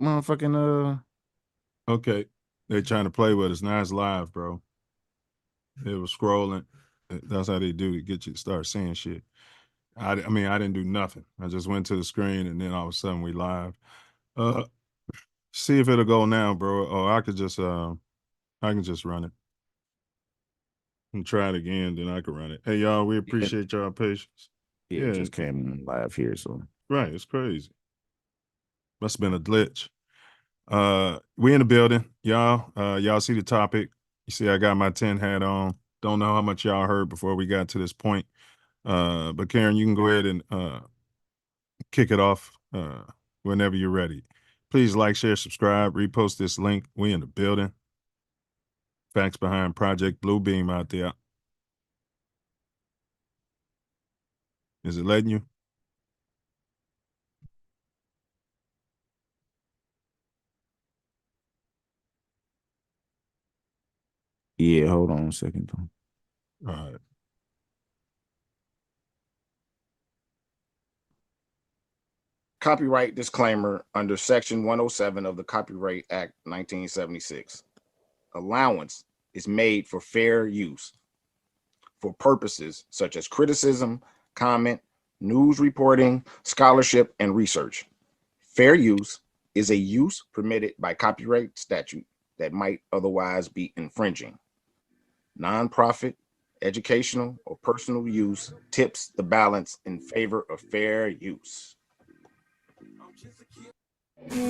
motherfucking Okay, they trying to play with us. Now it's live, bro. It was scrolling. That's how they do to get you to start seeing shit. I mean, I didn't do nothing. I just went to the screen, and then all of a sudden we live. See if it'll go now, bro. Or I can just run it and try it again. Then I can run it. Hey, y'all, we appreciate y'all patience. yeah, it just came live here, so right, it's crazy. Must have been a glitch. We in the building, y'all. Y'all see the topic. You see I got my 10 hat on. Don't know how much y'all heard before we got to this point. But Karen, you can go ahead and kick it off whenever you're ready. Please like, share, subscribe, repost this link. We in the building. Facts behind Project Bluebeam out there. Is it letting you? yeah, hold on a second though. All right. Copyright disclaimer under Section 107 of the Copyright Act 1976. Allowance is made for fair use for purposes such as criticism, comment, news reporting, scholarship, and research. Fair use is a use permitted by copyright statute that might otherwise be infringing. Nonprofit, educational, or personal use tips the balance in favor of fair use.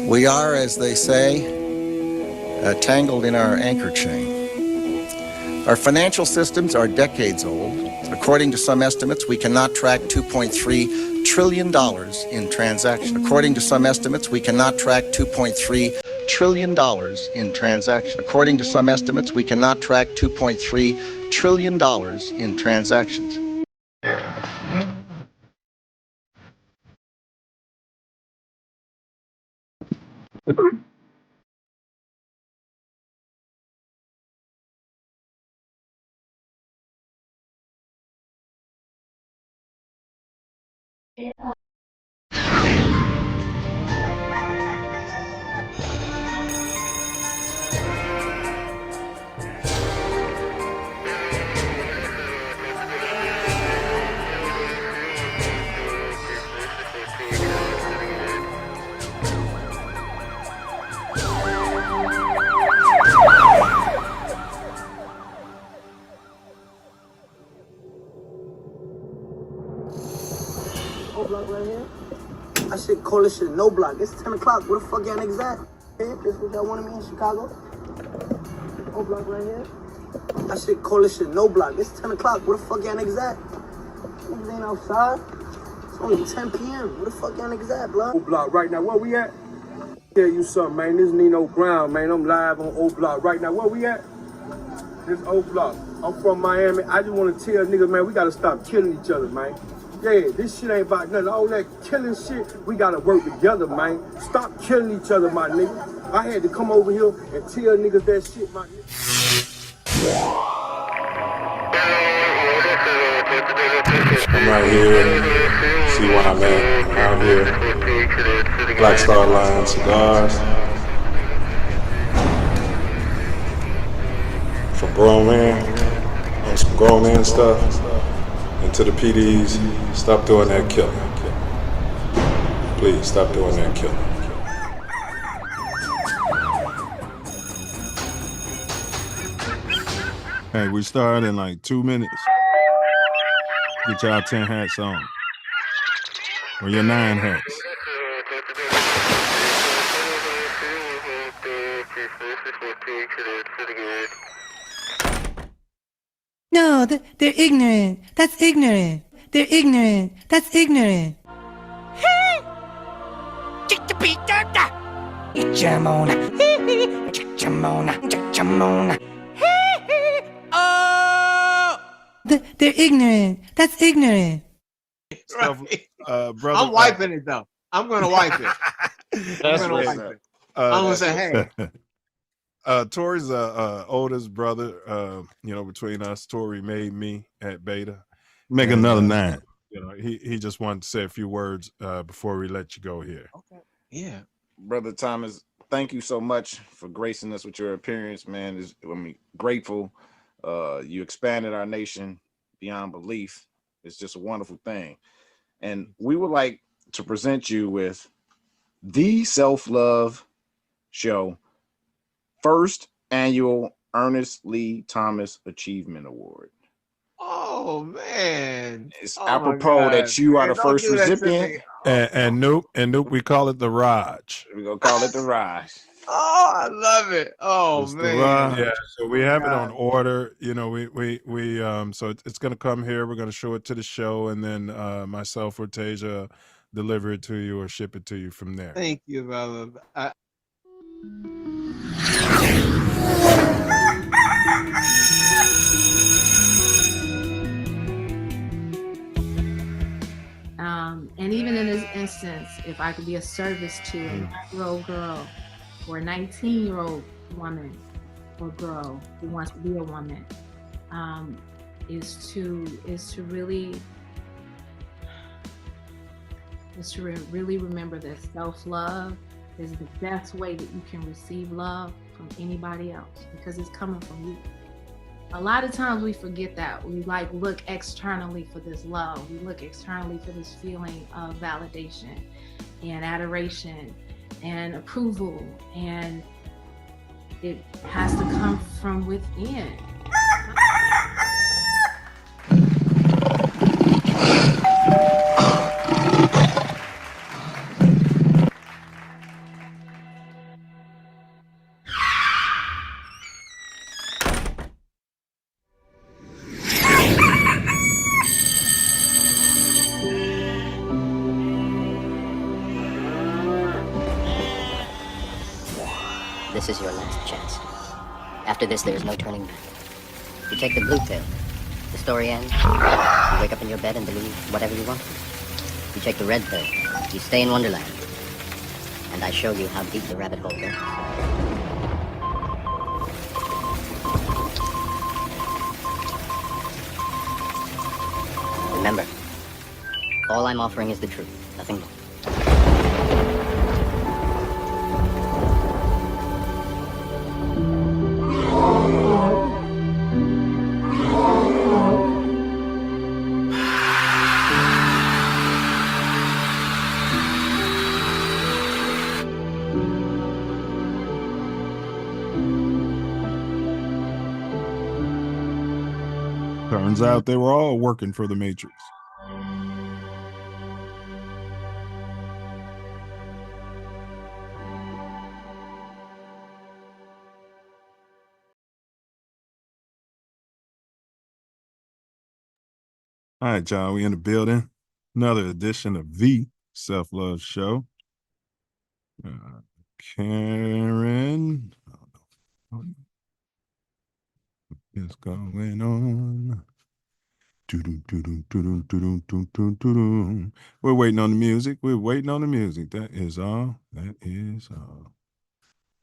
We are, as they say, tangled in our anchor chain. Our financial systems are decades old. According to some estimates, we cannot track $2.3 trillion in transactions. According to some estimates, we cannot track $2.3 trillion in transactions. According to some estimates, we cannot track $2.3 trillion in transactions. Block right here. I should call this shit no block. It's 10 o'clock. Where the fuck y'all niggas at? Hey, this what y'all wanted me in Chicago? O block right here. I should call this shit no block. It's 10 o'clock. Where the fuck y'all niggas at? Niggas ain't outside. It's only 10 p.m. Where the fuck y'all niggas at, blood? O block right now. Where we at? Tell you something, man. This Nino Brown, man. I'm live on O block right now. Where we at? This O block. I'm from Miami. I just want to tell niggas, man, we gotta stop killing each other, man. Yeah, this shit ain't about nothing. All that killing shit, we gotta work together, man. Stop killing each other, my nigga. I had to come over here and tell niggas that shit, my nigga. I'm right here. See where I'm at. Out here. Black Star Line cigars. For grown man. On some grown man stuff. And to the PDs, stop doing that killing. Please, stop doing that killing. Hey, we start in like 2 minutes. Get y'all 10 hats on. Or your 9 hats. No, they're ignorant. That's ignorant. They're ignorant. That's ignorant. They're ignorant. That's ignorant. Right. Brother, I'm wiping it though. I'm gonna wipe it. That's I'm what's gonna wipe up. it. I'm gonna say, hey. Tori's oldest brother. Between us, Tori made me at Beta. Make another 9. He just wanted to say a few words before we let you go here. Okay. Yeah. Brother Thomas, thank you so much for gracing us with your appearance, man. Grateful. You expanded our nation beyond belief. It's just a wonderful thing. And we would like to present you with the Self Luv Show first annual Ernest Lee Thomas Achievement Award. Oh man. It's Oh my apropos God. that you are Man, the don't first do that to recipient. me. And Nuke, we call it the Raj. We're gonna call it the Rise. Oh, I love it. Oh It's the man. Raj. Yeah, so we Oh, have it God. on order. You know, so it's gonna come here. We're gonna show it to the show, and then myself or Tasia deliver it to you or ship it to you from there. Thank you, brother. And even in this instance, if I could be of service to a 9-year-old girl or a 19-year-old woman or girl who wants to be a woman, is to really remember that self-love is the best way that you can receive love from anybody else, because it's coming from you. A lot of times we forget that. We look externally for this love. We look externally for this feeling of validation and adoration and approval, and it has to come from within. This is your last chance. After this, there is no turning back. You take the blue pill. The story ends. You wake up in your bed and believe whatever you want. You take the red pill. You stay in Wonderland. And I show you how deep the rabbit hole goes. Remember, all I'm offering is the truth, nothing more. Turns out they were all working for the Matrix. All right, y'all, we in the building. Another edition of the Self Luv Show. Karen, what's going on? We're waiting on the music. We're waiting on the music. That is all. That is all.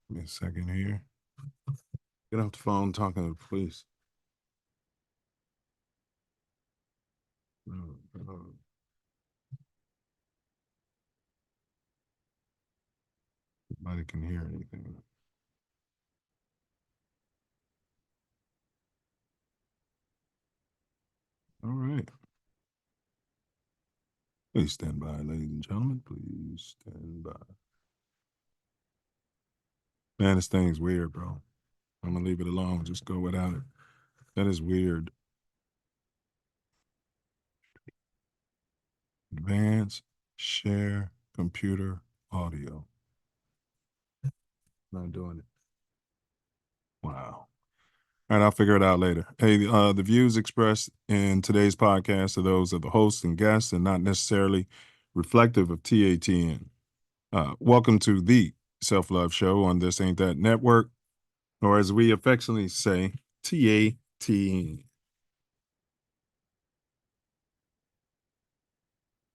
Give me a second here. Get off the phone talking to the police. Nobody can hear anything. All right. Please stand by, ladies and gentlemen. Please stand by. Man, this thing's weird, bro. I'm gonna leave it alone. Just go without it. That is weird. Advance, share, computer, audio. Not doing it. Wow. All right, I'll figure it out later. Hey, the views expressed in today's podcast are those of the hosts and guests and not necessarily reflective of TATN. Welcome to the Self Luv Show on This Ain't That Network, or as we affectionately say, TATN.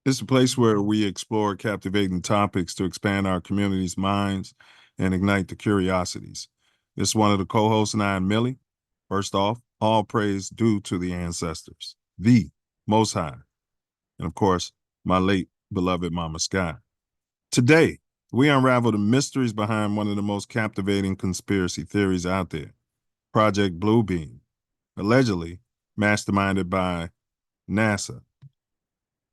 It's a place where we explore captivating topics to expand our community's minds and ignite the curiosities. This is one of the co-hosts, and I am Millie. First off, all praise due to the ancestors, the Most High, and of course, my late beloved Mama Sky. Today, we unravel the mysteries behind one of the most captivating conspiracy theories out there, Project Bluebeam, allegedly masterminded by NASA,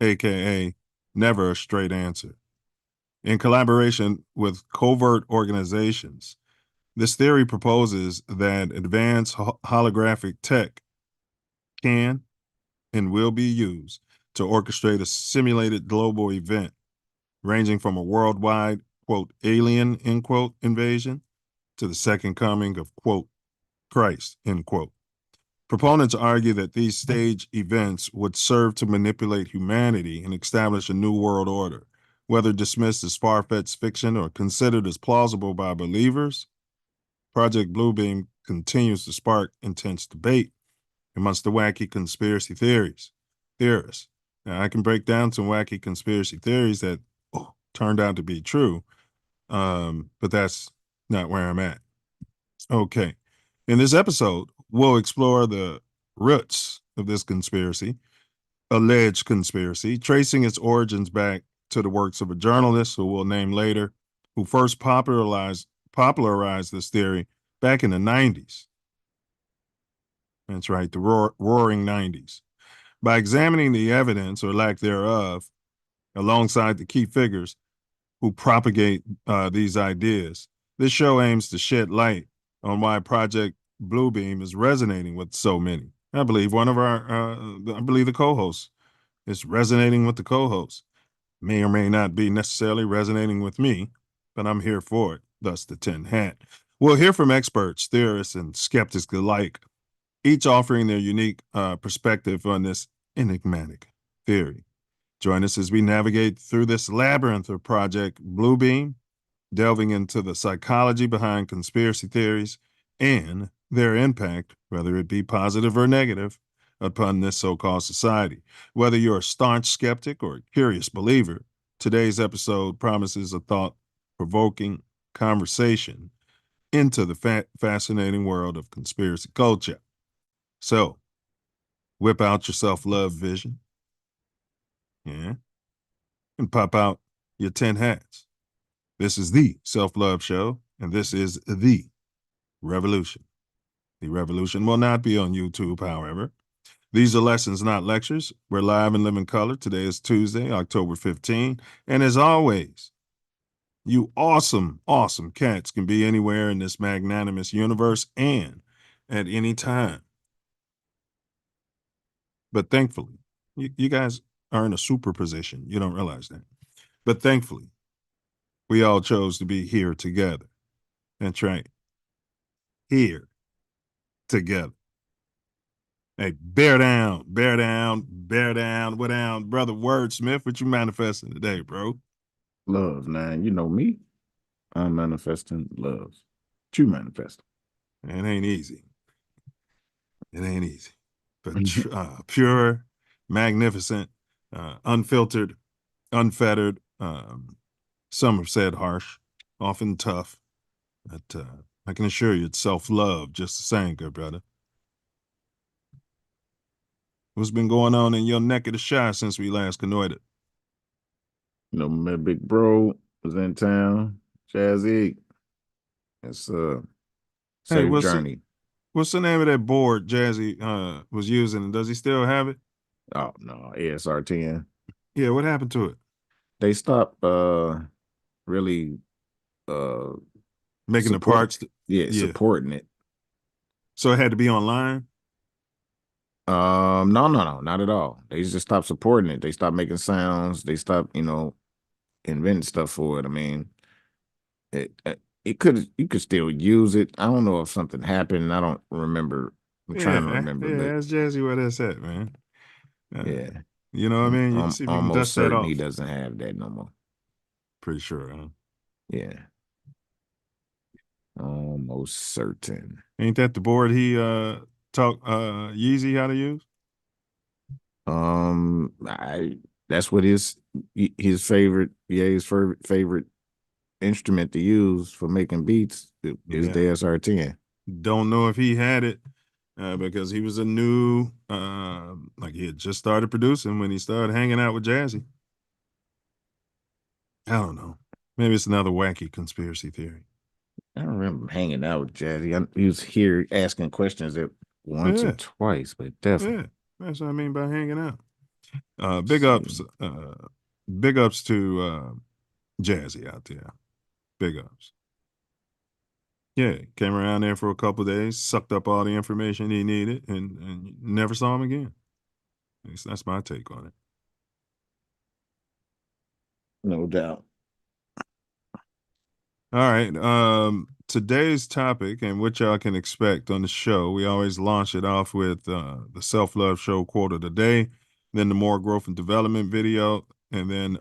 aka Never a Straight Answer. In collaboration with covert organizations, this theory proposes that advanced holographic tech can and will be used to orchestrate a simulated global event ranging from a worldwide, quote, alien, end quote, invasion to the second coming of, quote, Christ, end quote. Proponents argue that these stage events would serve to manipulate humanity and establish a new world order. Whether dismissed as far-fetched fiction or considered as plausible by believers, Project Bluebeam continues to spark intense debate amongst the wacky conspiracy theorists. Now, I can break down some wacky conspiracy theories that turned out to be true, but that's not where I'm at. Okay. In this episode, we'll explore the roots of this alleged conspiracy, tracing its origins back to the works of a journalist who we'll name later, who first popularized this theory back in the 90s. That's right, the roaring 90s. By examining the evidence or lack thereof, alongside the key figures who propagate these ideas, this show aims to shed light on why Project Bluebeam is resonating with so many. I believe the co-host is resonating with the co-host. May or may not be necessarily resonating with me, but I'm here for it, thus the tin hat. We'll hear from experts, theorists, and skeptics alike, each offering their unique perspective on this enigmatic theory. Join us as we navigate through this labyrinth of Project Bluebeam, delving into the psychology behind conspiracy theories and their impact, whether it be positive or negative, upon this so-called society. Whether you're a staunch skeptic or a curious believer, today's episode promises a thought-provoking conversation into the fascinating world of conspiracy culture. So, whip out your self-love vision, yeah, and pop out your 10 hats. This is the Self Love Show, and this is the revolution. The revolution will not be on YouTube, however. These are lessons, not lectures. We're live and live in color. Today is Tuesday, October 15. And as always, you awesome, awesome cats can be anywhere in this magnanimous universe and at any time. But thankfully, you guys are in a superposition. You don't realize that. But thankfully, we all chose to be here together. That's right. Here together. Hey, bear down, bear down, bear down, what down, brother Wordsmith, what you manifesting today, bro? Love, man. You know me. I'm manifesting love. What you manifesting? It ain't easy. It ain't easy. But pure, magnificent, unfiltered, unfettered. Some have said harsh, often tough. But I can assure you it's self-love just the same, good brother. What's been going on in your neck of the shot since we last connoited? You know, my big bro was in town, Jazzy. It's Hey, safe journey. What's the name of that board Jazzy was using? And does he still have it? Oh no, ASR 10. Yeah, what happened to it? They stopped really Making the parts. Supporting it. So it had to be online? No, not at all. They just stopped supporting it. They stopped making sounds. They stopped, inventing stuff for it. I mean, you could still use it. I don't know if something happened. I don't remember. I'm trying to remember. Yeah, ask Jazzy where that's at, man. Yeah. You know what I mean? You see if you can dust that off. He doesn't have that no more. Pretty sure, huh? Yeah. Almost certain. Ain't that the board he taught Yeezy how to use? That's what his favorite instrument to use for making beats is the SR10. Don't know if he had it because he was a new like he had just started producing when he started hanging out with Jazzy. I don't know. Maybe it's another wacky conspiracy theory. I remember hanging out with Jazzy. He was here asking questions at once Yeah. or twice, but definitely. Yeah, that's what I mean by hanging out. See. Big ups to Jazzy out there. Big ups. Yeah, came around there for a couple of days, sucked up all the information he needed, and never saw him again. At least that's my take on it. No doubt. All right. Today's topic and what y'all can expect on the show, we always launch it off with the Self Love Show quote of the day, then the more growth and development video, and then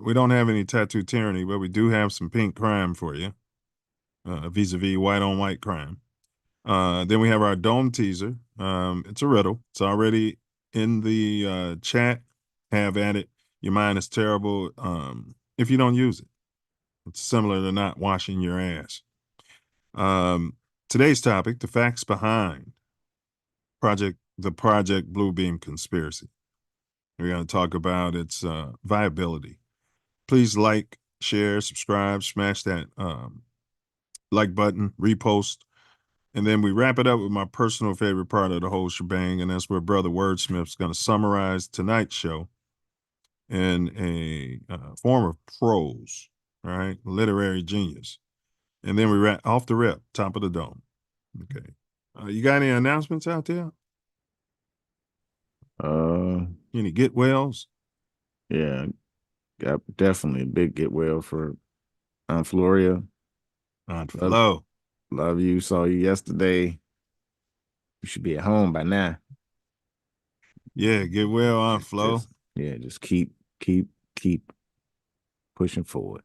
we don't have any tattoo tyranny, but we do have some pink crime for you, vis-a-vis white on white crime. Then we have our dome teaser. It's a riddle. It's already in the chat. Have at it. Your mind is terrible if you don't use it. It's similar to not washing your ass. Today's topic, the facts behind the Project Bluebeam conspiracy. We're going to talk about its viability. Please like, share, subscribe, smash that like button, repost. And then we wrap it up with my personal favorite part of the whole shebang, and that's where Brother Wordsmith's going to summarize tonight's show in a form of prose, all right? Literary genius. And then we wrap off the rip, top of the dome. Okay. You got any announcements out there? Any get wells? Yeah, got definitely a big get well for Aunt Floria. Aunt Flo. Love you. Saw you yesterday. You should be at home by now. Yeah, get well, Aunt Flo. Just keep pushing forward.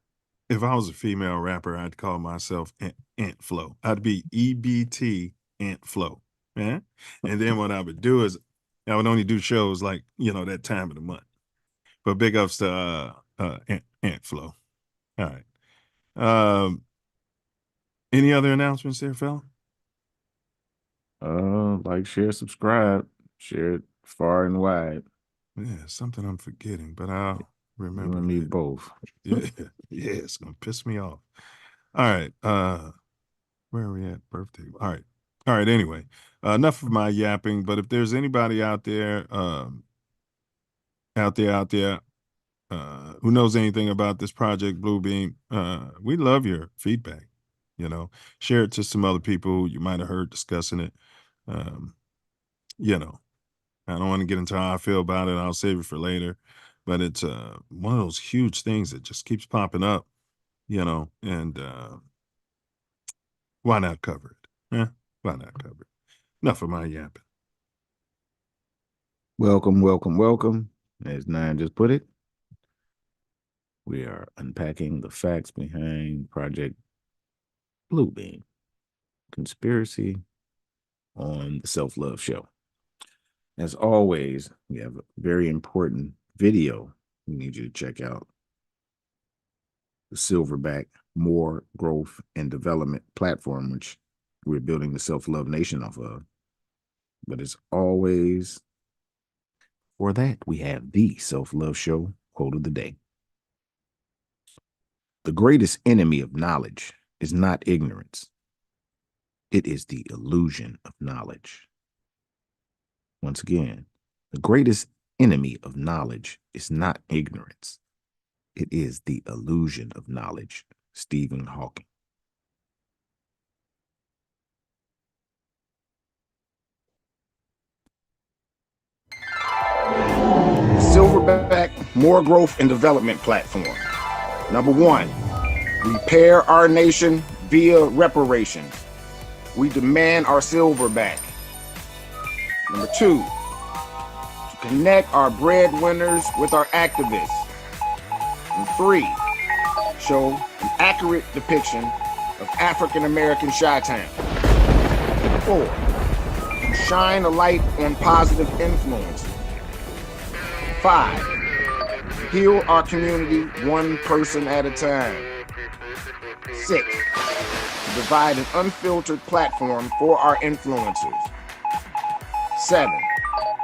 If I was a female rapper, I'd call myself Aunt Flo. I'd be EBT Aunt Flo. Yeah. And then what I would do is I would only do shows like, that time of the month. But big ups to Aunt Flo. All right. Any other announcements there, fella? Like, share, subscribe, share it far and wide. Yeah, something I'm forgetting, but I'll remember. You and me both. Yeah, it's gonna piss me off. All right. Where are we at? Birthday. All right. Anyway, enough of my yapping. But if there's anybody out there, who knows anything about this Project Bluebeam, we love your feedback. Share it to some other people who you might have heard discussing it. I don't want to get into how I feel about it. I'll save it for later. But it's one of those huge things that just keeps popping up, and why not cover it? Yeah, why not cover it? Enough of my yapping. Welcome. As Nine just put it, we are unpacking the facts behind Project Bluebeam conspiracy on the Self Love Show. As always, we have a very important video we need you to check out. The Silverback More Growth and Development platform, which we're building the Self Love Nation off of. But as always, for that, we have the Self Love Show quote of the day. The greatest enemy of knowledge is not ignorance. It is the illusion of knowledge. Once again, the greatest enemy of knowledge is not ignorance. It is the illusion of knowledge. Stephen Hawking. Silverback More Growth and Development Platform. Number 1, repair our nation via reparations. We demand our silver back. Number 2, to connect our breadwinners with our activists. And 3, show an accurate depiction of African American Chi-Town. 4, to shine a light on positive influence. 5, heal our community one person at a time. 6, to provide an unfiltered platform for our influencers. 7,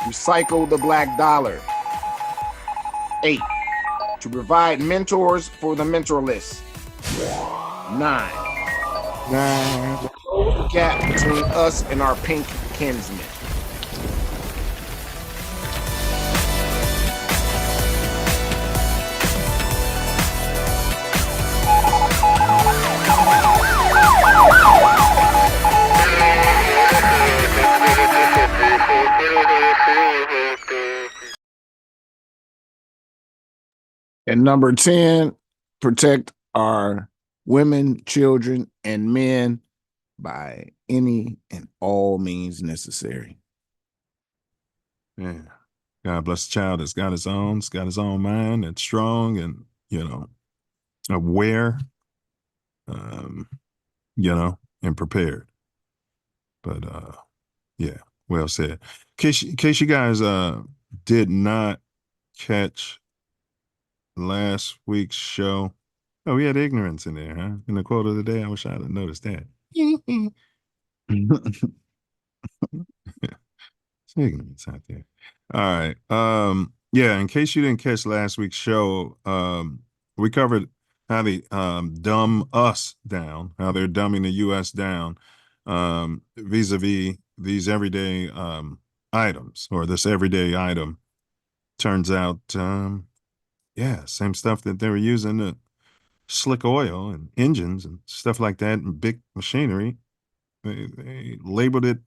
recycle the black dollar. 8, to To provide mentors for the mentorless. 9. Close the gap between us and our pink kinsmen. And number 10, protect our women, children, and men by any and all means necessary. Yeah. God bless the child that's got his own. It's got his own mind and strong and, aware, and prepared. But yeah, well said. In case you guys did not catch last week's show. Oh, we had ignorance in there, huh? In the quote of the day. I wish I had noticed that. It's ignorance out there. All right. Yeah, in case you didn't catch last week's show, we covered how they dumb us down, how they're dumbing the US down vis-a-vis these everyday items, or this everyday item. Turns out yeah, same stuff that they were using to slick oil and engines and stuff like that and big machinery. They labeled it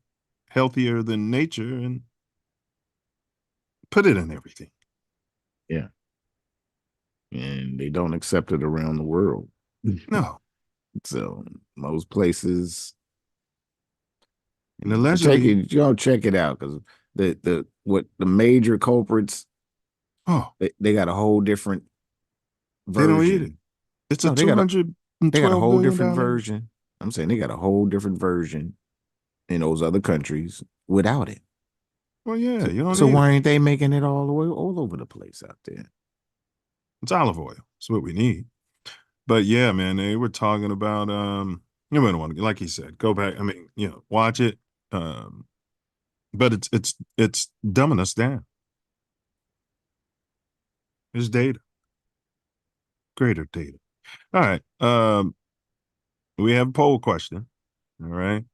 healthier than nature and put it in everything. Yeah. And they don't accept it around the world. No. So most places, and allegedly, check it out, because the major culprits, they got a whole different version. They don't eat it. It's a $212 they got a whole billion different version. I'm saying they got a whole different version in those other countries without it. Well, yeah, you don't. So why ain't they making it all over the place out there? It's olive oil. That's what we need. But yeah, man, they were talking about you don't want to, like he said, go back. I mean, watch it. But it's dumbing us down. There's data. Greater data. All right. We have a poll question. All right.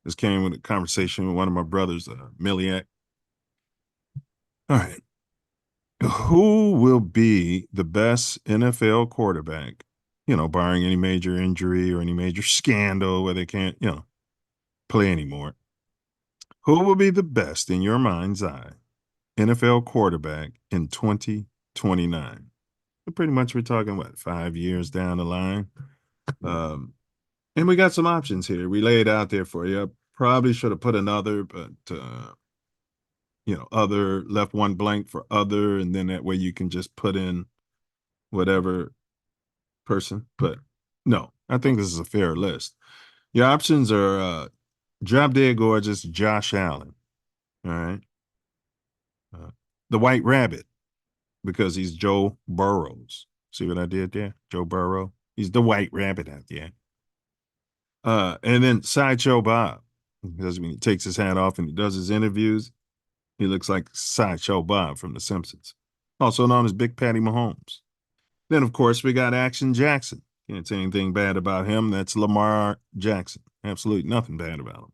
This came with a conversation with one of my brothers, Miliak. All right. Who will be the best NFL quarterback, barring any major injury or any major scandal where they can't, play anymore? Who will be the best in your mind's eye NFL quarterback in 2029? Pretty much we're talking, 5 years down the line? And we got some options here. We laid out there for you. Probably should have put another, but other, left one blank for other, and then that way you can just put in whatever person. But no, I think this is a fair list. Your options are drop dead gorgeous Josh Allen. All right. The White Rabbit, because he's Joe Burrows. See what I did there? Joe Burrow. He's the White Rabbit out there. And then Sideshow Bob, because when he takes his hat off and he does his interviews, he looks like Sideshow Bob from The Simpsons, also known as Big Patty Mahomes. Then, of course, we got Action Jackson. Can't say anything bad about him. That's Lamar Jackson. Absolutely nothing bad about him.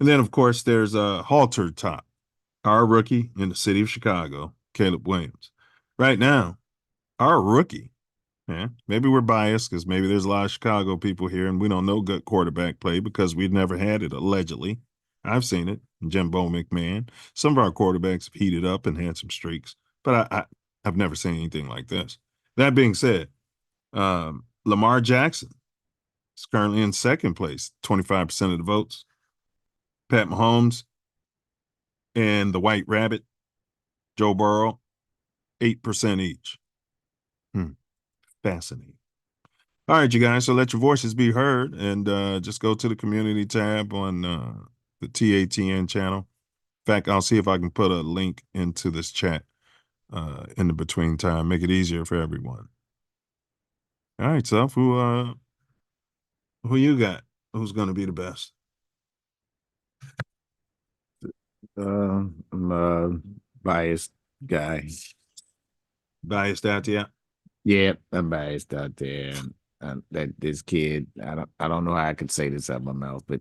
And then, of course, there's Halter Top, our rookie in the city of Chicago, Caleb Williams. Right now, our rookie, maybe we're biased because maybe there's a lot of Chicago people here and we don't know good quarterback play because we've never had it, allegedly. I've seen it. Jimbo McMahon. Some of our quarterbacks have heated up and had some streaks, but I've never seen anything like this. That being said, Lamar Jackson is currently in second place, 25% of the votes. Pat Mahomes and the White Rabbit, Joe Burrow, 8% each. Fascinating. All right, you guys. So let your voices be heard, and just go to the community tab on the TATN channel. In fact, I'll see if I can put a link into this chat in the between time, make it easier for everyone. All right, Self, who you got? Who's going to be the best? I'm a biased guy. Biased out there. Yeah, I'm biased out there. That this kid, I don't know how I could say this out of my mouth, but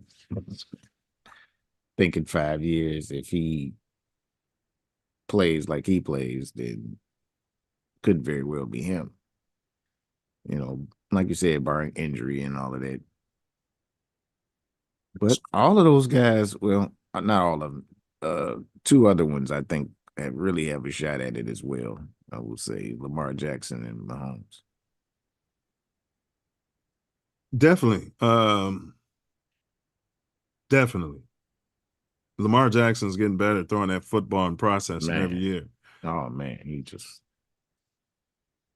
think in 5 years, if he plays like he plays, then could very well be him. You know, like you said, barring injury and all of that. But all of those guys, well, not all of them. Two other ones I think really have a shot at it as well. I will say Lamar Jackson and Mahomes. Definitely. Definitely. Lamar Jackson's getting better at throwing that football and processing every Man, year. oh man, he just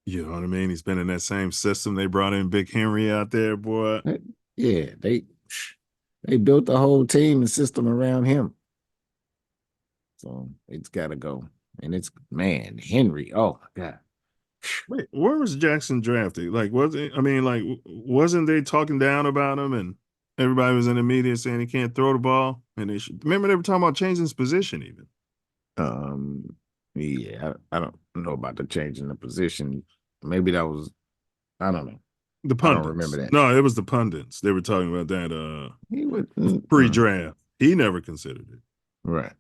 You know what I mean? He's been in that same system. They brought in Big Henry out there, boy. yeah, they built the whole team and system around him. So it's gotta go. And it's man, Henry. Oh my God. Wait, where was Jackson drafted? Like, was it? I mean, like, wasn't they talking down about him and everybody was in the media saying he can't throw the ball? And they should remember they were talking about changing his position even. Um, yeah, I don't know about the change in the position. Maybe that was I don't know. The I don't remember pundits. that. No, it was the pundits. They were talking about that He would pre-draft. He never considered it. right.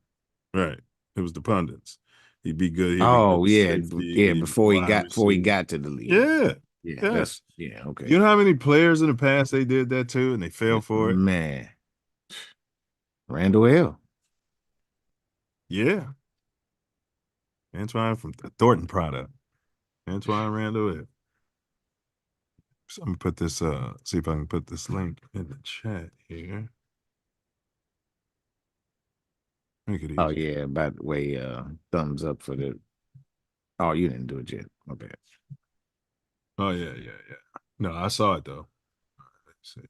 Right. It was the pundits. He'd be good. He'd be Oh good yeah, safety. yeah. He'd be wide Before he receiver. got to the league. Yeah. Yeah, Yes. okay. You know how many players in the past they did that too and they fell for it? Man, Randall L. Yeah. Antoine from the Thornton product. Antoine Randall. So I'm gonna put this see if I can put this link in the chat here. Make it easy. Oh yeah, by the way, thumbs up for the. Oh, you didn't do it yet. My bad. Oh yeah. No, I saw it though. Let's see.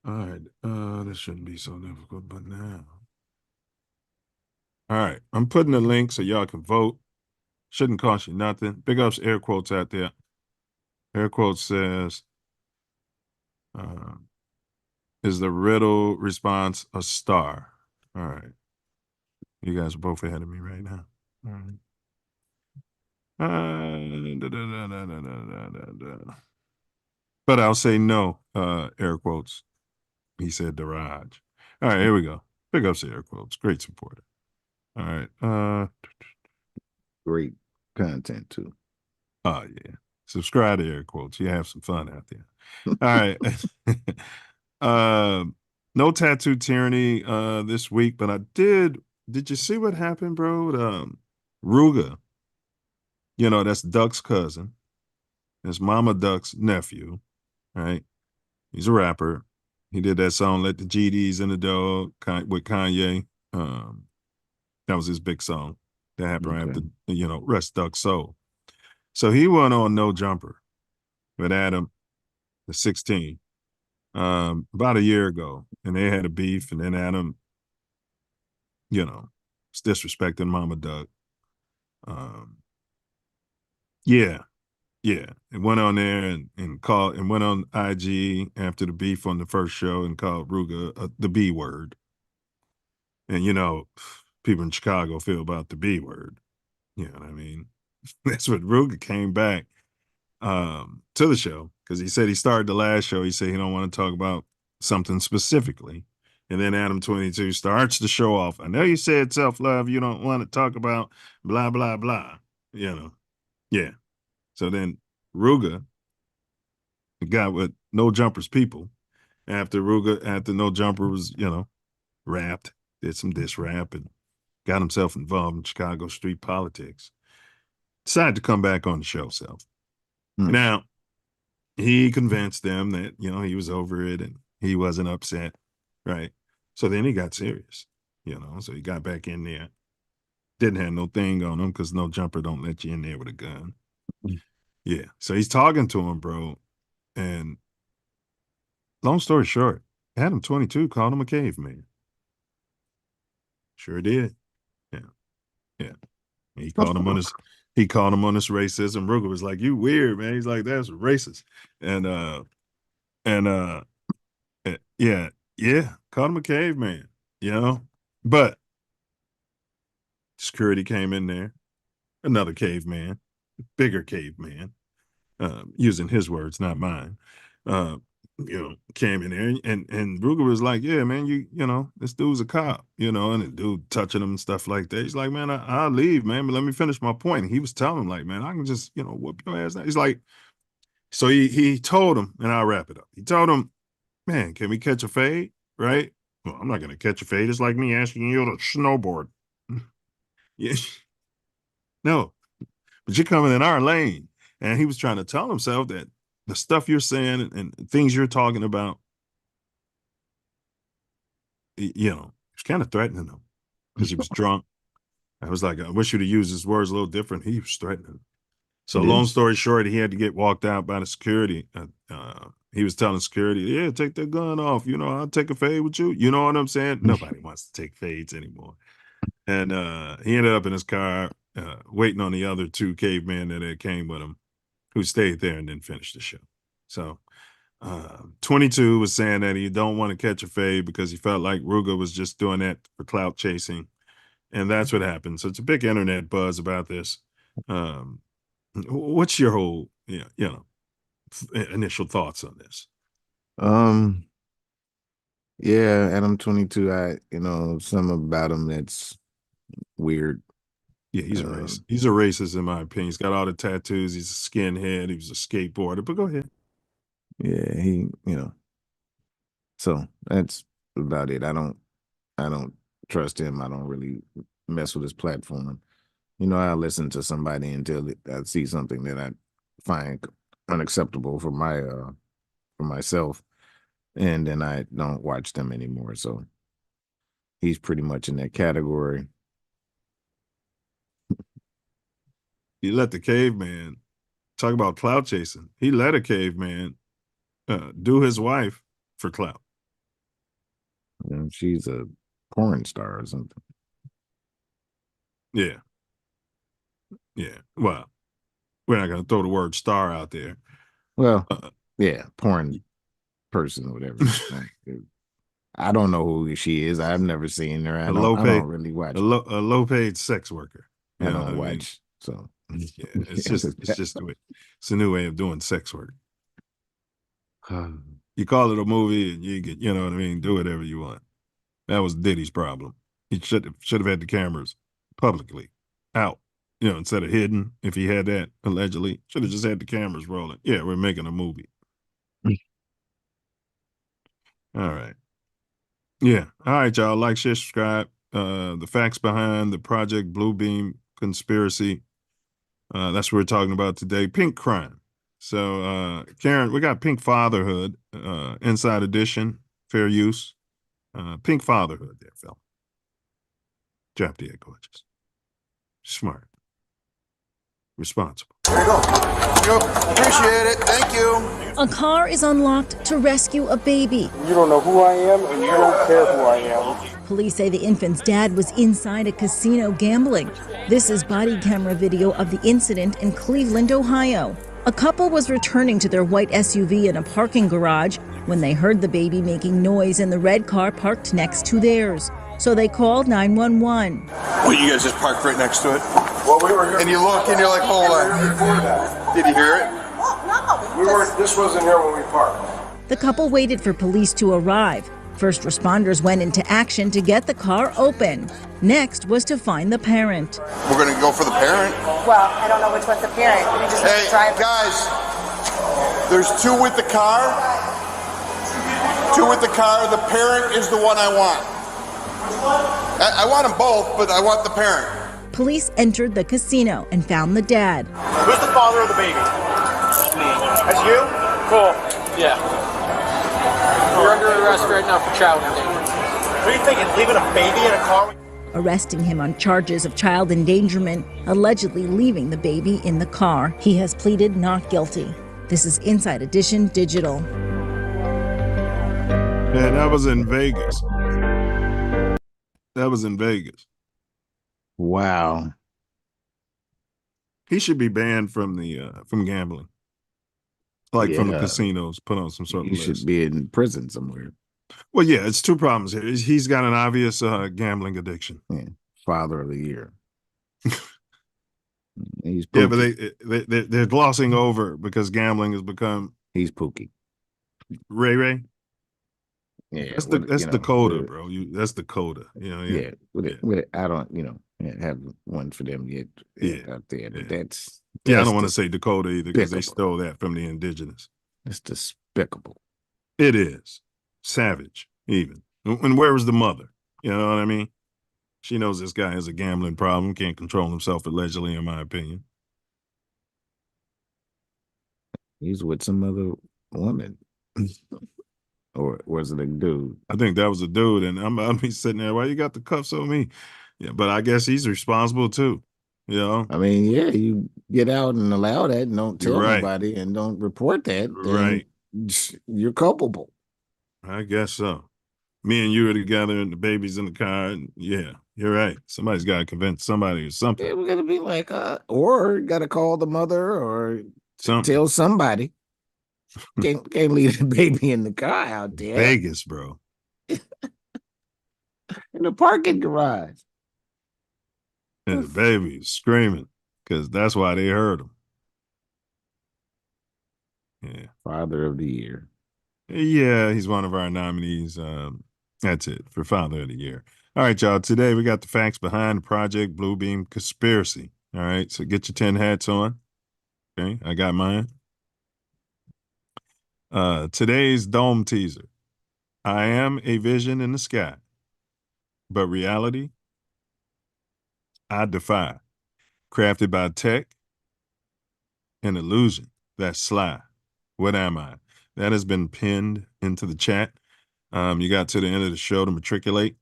All right. This shouldn't be so difficult, but now. All right. I'm putting the link so y'all can vote. Shouldn't cost you nothing. Big ups air quotes out there. Air quotes says, is the riddle response a star? All right. You guys are both ahead of me right now. All right. But I'll say no, air quotes. He said Daraj. All right, here we go. Big ups to air quotes. Great supporter. All right. Great content too. Oh yeah. Subscribe to air quotes. You have some fun out there. All right. No tattoo tyranny this week, but I did. Did you see what happened, bro? Ruga. You know, that's Duck's cousin. That's Mama Duck's nephew, right? He's a rapper. He did that song "Let the GDs in the Door" with Kanye. That was his big song. That happened right after, Rest Duck's Soul. So he went on No Jumper with Adam, the 16, about a year ago, and they had a beef, and then Adam, was disrespecting Mama Duck. Yeah, it went on there and went on IG after the beef on the first show and called Ruga the B word. And people in Chicago feel about the B word. You know what I mean? That's what Ruga came back to the show because he said he started the last show. He said he don't want to talk about something specifically. And then Adam 22 starts the show off. I know you said self-love. You don't want to talk about blah, blah, blah. Yeah. So then Ruga, the guy with No Jumper's people, after No Jumper was, rapped, did some diss rap and got himself involved in Chicago street politics, decided to come back on the show, Self. Now, he convinced them that, he was over it and he wasn't upset, right? So then he got serious, so he got back in there. Didn't have no thing on him because No Jumper don't let you in there with a gun. Yeah. So he's talking to him, bro. And long story short, Adam 22 called him a caveman. Sure did. Yeah. He called him on his racism. Ruger was like, "You weird, man." He's like, "That's racist." And yeah, called him a caveman, But security came in there. another caveman, bigger caveman, using his words, not mine. Came in there and Ruger was like, yeah, man, you know, this dude's a cop, and the dude touching him and stuff like that. He's like, man, I'll leave, man, but let me finish my point. And he was telling him, like, man, I can just, whoop your ass now. He's like, so he told him, and I'll wrap it up. He told him, man, can we catch a fade? Right? Well, I'm not going to catch a fade. It's like me asking you to snowboard. Yeah. No, but you're coming in our lane. And he was trying to tell himself that the stuff you're saying and things you're talking about, he's kind of threatening him because he was drunk. I was like, I wish you'd have used his words a little different. He was threatening. So long story short, he had to get walked out by the security. He was telling security, yeah, take that gun off. I'll take a fade with you. You know what I'm saying? Nobody wants to take fades anymore. And he ended up in his car waiting on the other two cavemen that had came with him, who stayed there and didn't finish the show. So 22 was saying that he don't want to catch a fade because he felt like Ruger was just doing that for clout chasing. And that's what happened. So it's a big internet buzz about this. What's your whole, initial thoughts on this? Yeah, Adam 22, something about him that's weird. Yeah, he's a racist. He's a racist in my opinion. He's got all the tattoos. He's a skinhead. He was a skateboarder. But go ahead. Yeah, so that's about it. I don't trust him. I don't really mess with his platform. I listen to somebody until I see something that I find unacceptable for myself, and then I don't watch them anymore. So he's pretty much in that category. He let the caveman talk about clout chasing. He let a caveman do his wife for clout. She's a porn star or something. Yeah. Yeah. Well, we're not going to throw the word star out there. Well, yeah, porn person, whatever. I don't know who she is. I've never seen her. I don't really watch. A low-paid sex worker. I don't watch. So yeah, it's just it's a new way of doing sex work. You call it a movie and you get, what I mean, do whatever you want. That was Diddy's problem. He should have had the cameras publicly out, instead of hidden. If he had that, allegedly, should have just had the cameras rolling. Yeah, we're making a movie. All right. Yeah. All right, y'all. Like, share, subscribe. The facts behind the Project Bluebeam conspiracy. That's what we're talking about today. Pink crime. So, Karen, we got Pink Fatherhood, Inside Edition, fair use. Pink Fatherhood there, Phil. Drop dead gorgeous. Smart. Responsible. There you go. Appreciate it. Thank you. A car is unlocked to rescue a baby. You don't know who I am, and you don't care who I am. Police say the infant's dad was inside a casino gambling. This is body camera video of the incident in Cleveland, Ohio. A couple was returning to their white SUV in a parking garage when they heard the baby making noise in the red car parked next to theirs. So they called 911. Well, you guys just parked right next to it? Well, we were here. And you look and you're like, hold on. Did you hear it? No. This wasn't here when we parked. The couple waited for police to arrive. First responders went into action to get the car open. Next was to find the parent. We're going to go for the parent? Well, I don't know which one's the parent. We just need the driver. Guys, there's two with the car. Two with the car. The parent is the one I want. I want them both, but I want the parent. Police entered the casino and found the dad. Who's the father of the baby? Me. That's you? Cool. Yeah. You're under arrest right now for child endangerment. What are you thinking, leaving a baby in a car? Arresting him on charges of child endangerment, allegedly leaving the baby in the car. He has pleaded not guilty. This is Inside Edition Digital. Man, that was in Vegas. That was in Vegas. Wow. He should be banned from the from gambling. Like from the casinos, put on some sort of list. He should be in prison somewhere. Well, yeah, it's two problems here. He's got an obvious gambling addiction. Yeah. Father of the year. He's Yeah, Pookie. but they're glossing over because gambling has become He's Pookie. Ray. Yeah, That's Dakota, bro. That's Dakota. Yeah, I don't, have one for them yet out there, but that's I don't want to say Dakota either because they despicable. stole that from the indigenous. It's despicable. It is savage, even. And where was the mother? You know what I mean? She knows this guy has a gambling problem, can't control himself allegedly, in my opinion. He's with some other woman. Or was it a dude? I think that was a dude, and I'll be sitting there. Why you got the cuffs on me? Yeah, but I guess he's responsible too. I mean, yeah, you get out and allow that, and don't You're tell right. nobody, and don't report that, then Right. you're culpable. I guess so. Me and you are together, and the baby's in the car. And yeah, you're right. Somebody's got to convince somebody or something. Yeah, we're gonna be like, or got to call the mother or Something. tell somebody. Can't leave the baby in the car out there. Vegas, bro. In the parking garage. And the baby is screaming because that's why they heard him. Yeah. Father of the Year. Yeah, he's one of our nominees. That's it for Father of the Year. All right, y'all. Today we got the facts behind the Project Bluebeam conspiracy. All right, so get your 10 hats on. Okay, I got mine. Today's dome teaser. I am a vision in the sky, but reality, I defy. Crafted by tech, an illusion that's sly. What am I? That has been pinned into the chat. You got to the end of the show to matriculate.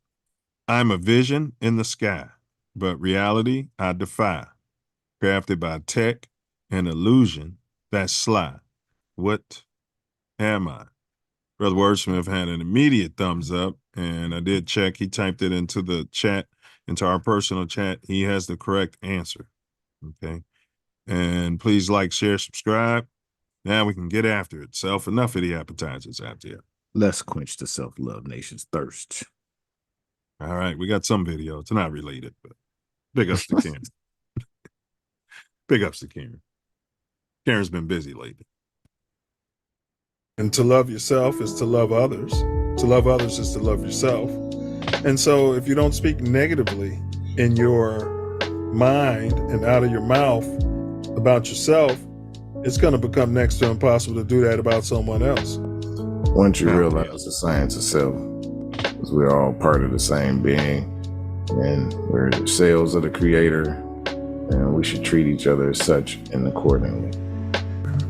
I'm a vision in the sky, but reality I defy. Crafted by tech, an illusion that's sly. What am I? Brother Wordsmith had an immediate thumbs up, and I did check. He typed it into the chat, into our personal chat. He has the correct answer. Okay. And please like, share, subscribe. Now we can get after it. Self, enough of the appetizers out there. Let's quench the self-love nation's thirst. All right, we got some video. It's not related, but big ups to Karen. Big ups to Karen. Karen's been busy lately. And to love yourself is to love others. To love others is to love yourself. And so if you don't speak negatively in your mind and out of your mouth about yourself, it's going to become next to impossible to do that about someone else. Once you realize the science of self, because we're all part of the same being, and we're the cells of the creator, and we should treat each other as such and accordingly.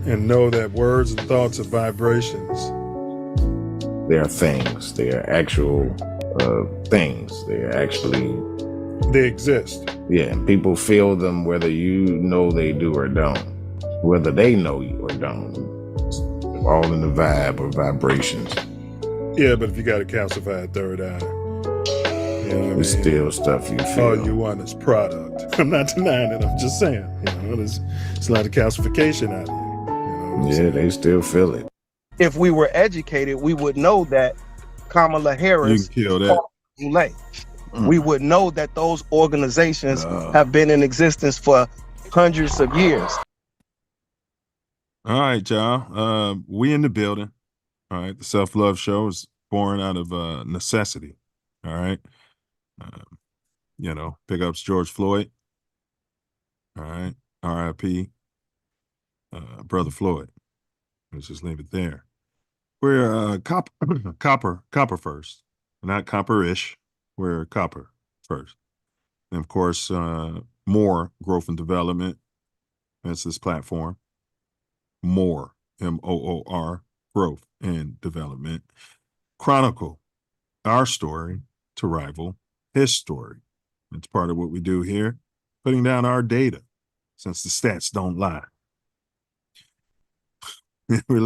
And know that words and thoughts are vibrations. They are things. They are actual things. They are actually... They exist. Yeah, and people feel them whether you know they do or don't. Whether they know you or don't. It's all in the vibe or vibrations. Yeah, but if you got a calcified third eye, you know what I mean? It's still stuff you feel. All you want is product. I'm not denying it. I'm just saying, there's a lot of calcification out here. Yeah, they still feel it. If we were educated, we would know that Kamala Harris kill that. We would know that those organizations have been in existence for hundreds of years. All right, y'all. We in the building. All right. The Self Love Show is born out of necessity. All right. Big ups George Floyd. All right. R.I.P. Brother Floyd. Let's just leave it there. We're copper first, not copper-ish. We're copper first. And of course, more growth and development. That's this platform. More, M-O-O-R, growth and development. Chronicle our story to rival his story. It's part of what we do here, putting down our data, since the stats don't lie. We're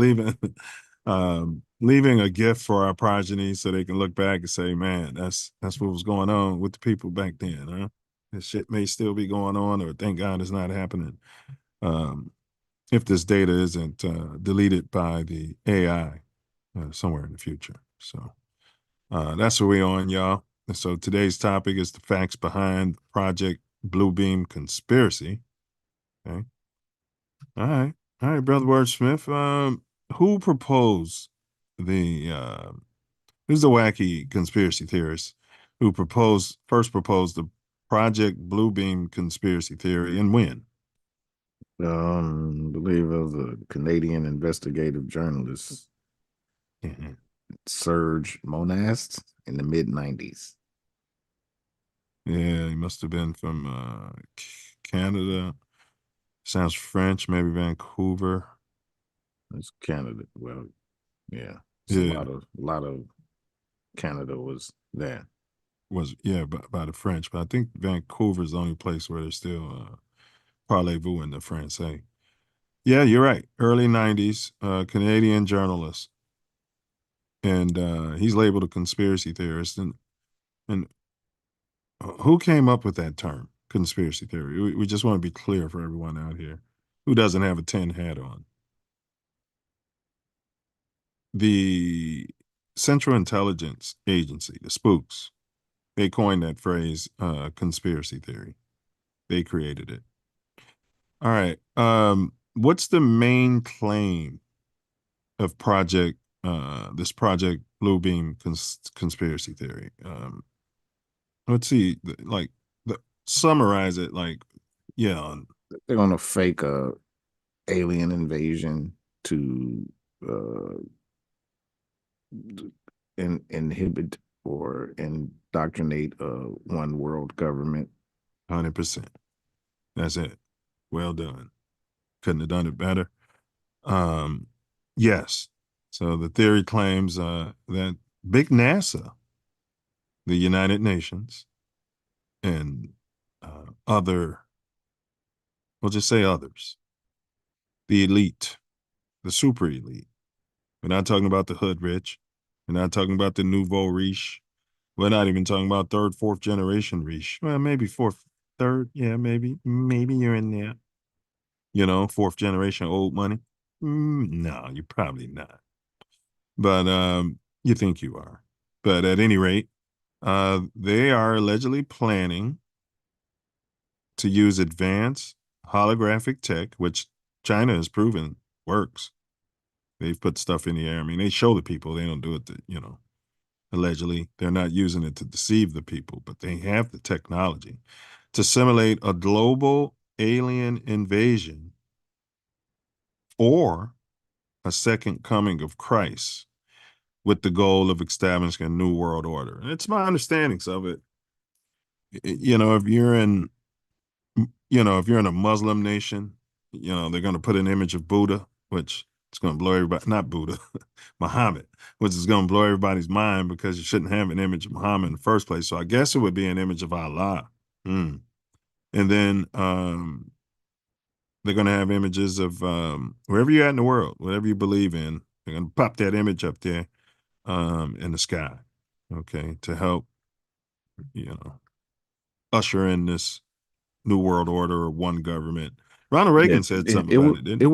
leaving a gift for our progeny so they can look back and say, man, that's what was going on with the people back then, huh? This shit may still be going on, or thank God it's not happening. If this data isn't deleted by the AI somewhere in the future. So that's what we're on, y'all. And so today's topic is the facts behind Project Bluebeam conspiracy. Okay. All right. All right, Brother Wordsmith. Who proposed who's the wacky conspiracy theorist who first proposed the Project Bluebeam conspiracy theory and when? Believe it was a Canadian investigative journalist, Serge Monast, in the mid-90s. Yeah, he must have been from Canada. Sounds French, maybe Vancouver. It's Canada. Well, yeah, it's Yeah. a lot of Canada was there. By the French, but I think Vancouver is the only place where they're still parlez-vous in the Francais. Yeah, you're right. Early 90s, Canadian journalist. And he's labeled a conspiracy theorist. And who came up with that term, conspiracy theory? We just want to be clear for everyone out here who doesn't have a tin hat on. The Central Intelligence Agency, the spooks, they coined that phrase, conspiracy theory. They created it. All right. What's the main claim of this Project Bluebeam conspiracy theory? Let's see, summarize it. They're gonna fake a alien invasion to inhibit or indoctrinate one world government. 100%. That's it. Well done. Couldn't have done it better. Yes. So the theory claims that big NASA, the United Nations, and we'll just say others, the elite, the super elite. We're not talking about the hood rich. We're not talking about the nouveau riche. We're not even talking about third, fourth generation riche. Well, maybe fourth, third. Yeah, maybe you're in there. Fourth generation old money. No, you're probably not. But you think you are. But at any rate, they are allegedly planning to use advanced holographic tech, which China has proven works. They've put stuff in the air. I mean, they show the people. They don't do it allegedly. They're not using it to deceive the people, but they have the technology to simulate a global alien invasion or a second coming of Christ with the goal of establishing a new world order. And it's my understandings of it. If you're in a Muslim nation, they're going to put an image of Buddha, which it's going to blow everybody, not Buddha, Muhammad, which is going to blow everybody's mind because you shouldn't have an image of Muhammad in the first place. So I guess it would be an image of Allah. And then they're going to have images of wherever you're at in the world, whatever you believe in, they're going to pop that image up there in the sky, okay, to help, usher in this new world order or one government. Ronald Reagan said something about it, didn't he?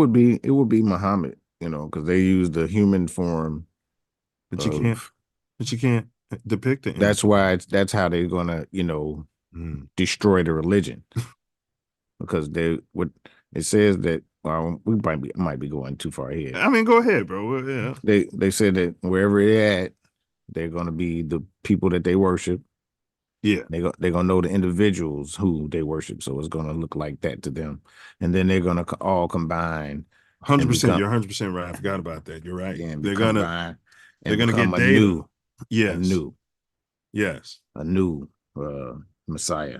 It would be Muhammad, because they use the human form. But you can't depict the image. That's how they're gonna, destroy the religion. Because it says that, well, we might be going too far ahead. I mean, go ahead, bro. Yeah. They said that wherever they're at, they're gonna be the people that they worship. Yeah. They're gonna know the individuals who they worship, so it's gonna look like that to them, and then they're gonna all combine. 100%. You're 100% right. I forgot about that. You're right. They're gonna get data. Yes. Yes. A new Messiah.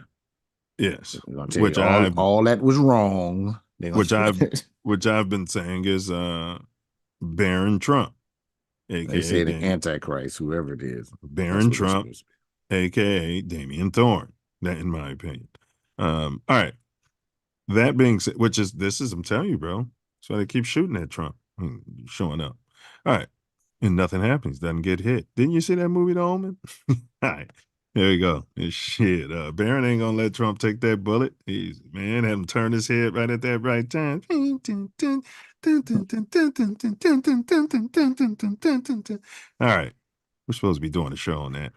Yes. Which all that was wrong. Which I've been saying is Baron Trump, aka they say the Antichrist, whoever it is. Baron Trump, aka Damien Thorne. That, in my opinion. All right. That being said, I'm telling you, bro. That's why they keep shooting at Trump, showing up. All right. And nothing happens, doesn't get hit. Didn't you see that movie, The Omen? All right. There you go. Shit. Barron ain't gonna let Trump take that bullet. He's had him turn his head right at that right time. All right. We're supposed to be doing a show on that.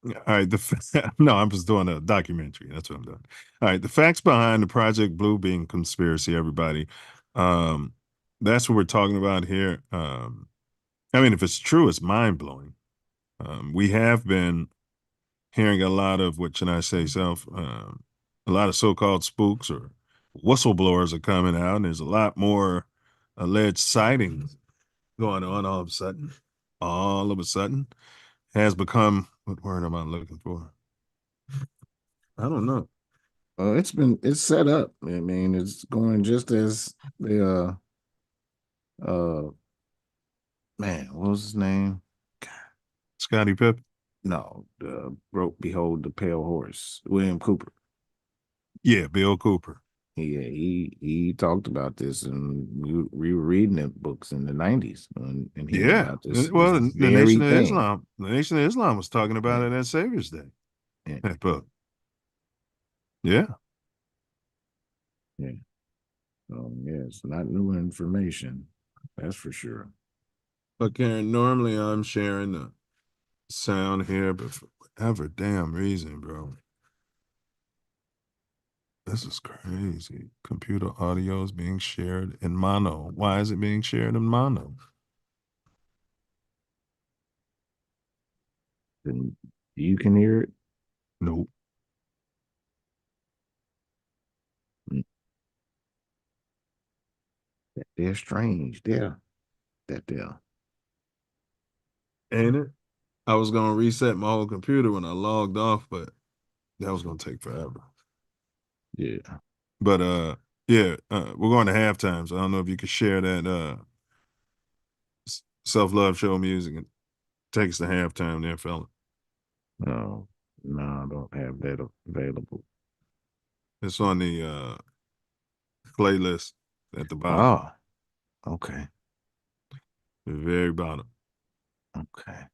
All right. No, I'm just doing a documentary. That's what I'm doing. All right. The facts behind the Project Blue being conspiracy, everybody. That's what we're talking about here. I mean, if it's true, it's mind blowing. We have been hearing a lot of, what should I say, a lot of so-called spooks or whistleblowers are coming out, and there's a lot more alleged sightings going on all of a sudden. All of a sudden has become, what word am I looking for? I don't know. It's set up. I mean, it's going just as the man, what was his name? Scottie Pippen? No, Behold the Pale Horse, William Cooper. Yeah, Bill Cooper. Yeah, he talked about this, and we were reading the books in the 90s and hearing about this. Well, this the very Nation of thing. Islam, the Nation of Islam was talking about it at Savior's Day. Yeah. That book. Yeah. Yeah. Yeah, it's not new information. That's for sure. But Karen, normally I'm sharing the sound here, but for whatever damn reason, bro. This is crazy. Computer audio is being shared in mono. Why is it being shared in mono? Then you can hear it? Nope. They're strange. They're. Ain't it? I was going to reset my whole computer when I logged off, but that was going to take forever. Yeah. But we're going to halftime, so I don't know if you could share that Self Love Show music and take us to halftime there, fella. No, I don't have that available. It's on the playlist at the bottom. Oh, okay. The very bottom. Okay.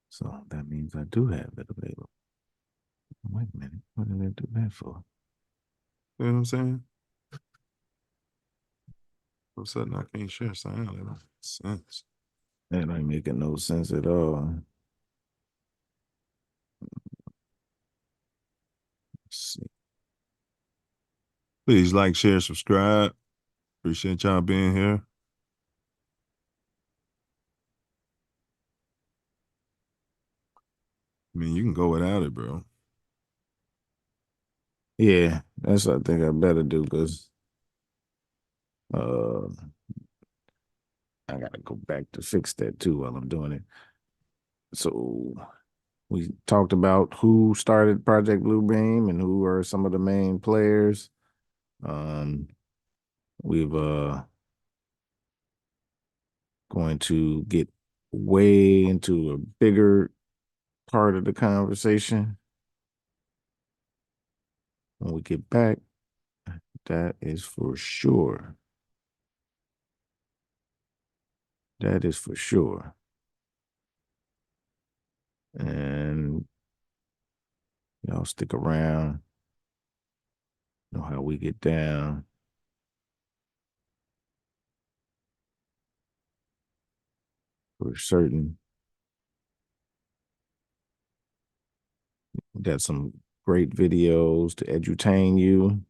So that means I do have it available. Wait a minute. What did I do that for? You know what I'm saying? All of a sudden, I can't share sound. That don't make sense. That ain't making no sense at all. Let's see. Please like, share, subscribe. Appreciate y'all being here. I mean, you can go without it, bro. Yeah, that's what I think I better do, because I gotta go back to fix that too while I'm doing it. So we talked about who started Project Bluebeam and who are some of the main players. We've going to get way into a bigger part of the conversation when we get back. That is for sure. That is for sure. And y'all stick around. Know how we get down. For certain. We got some great videos to edutain you.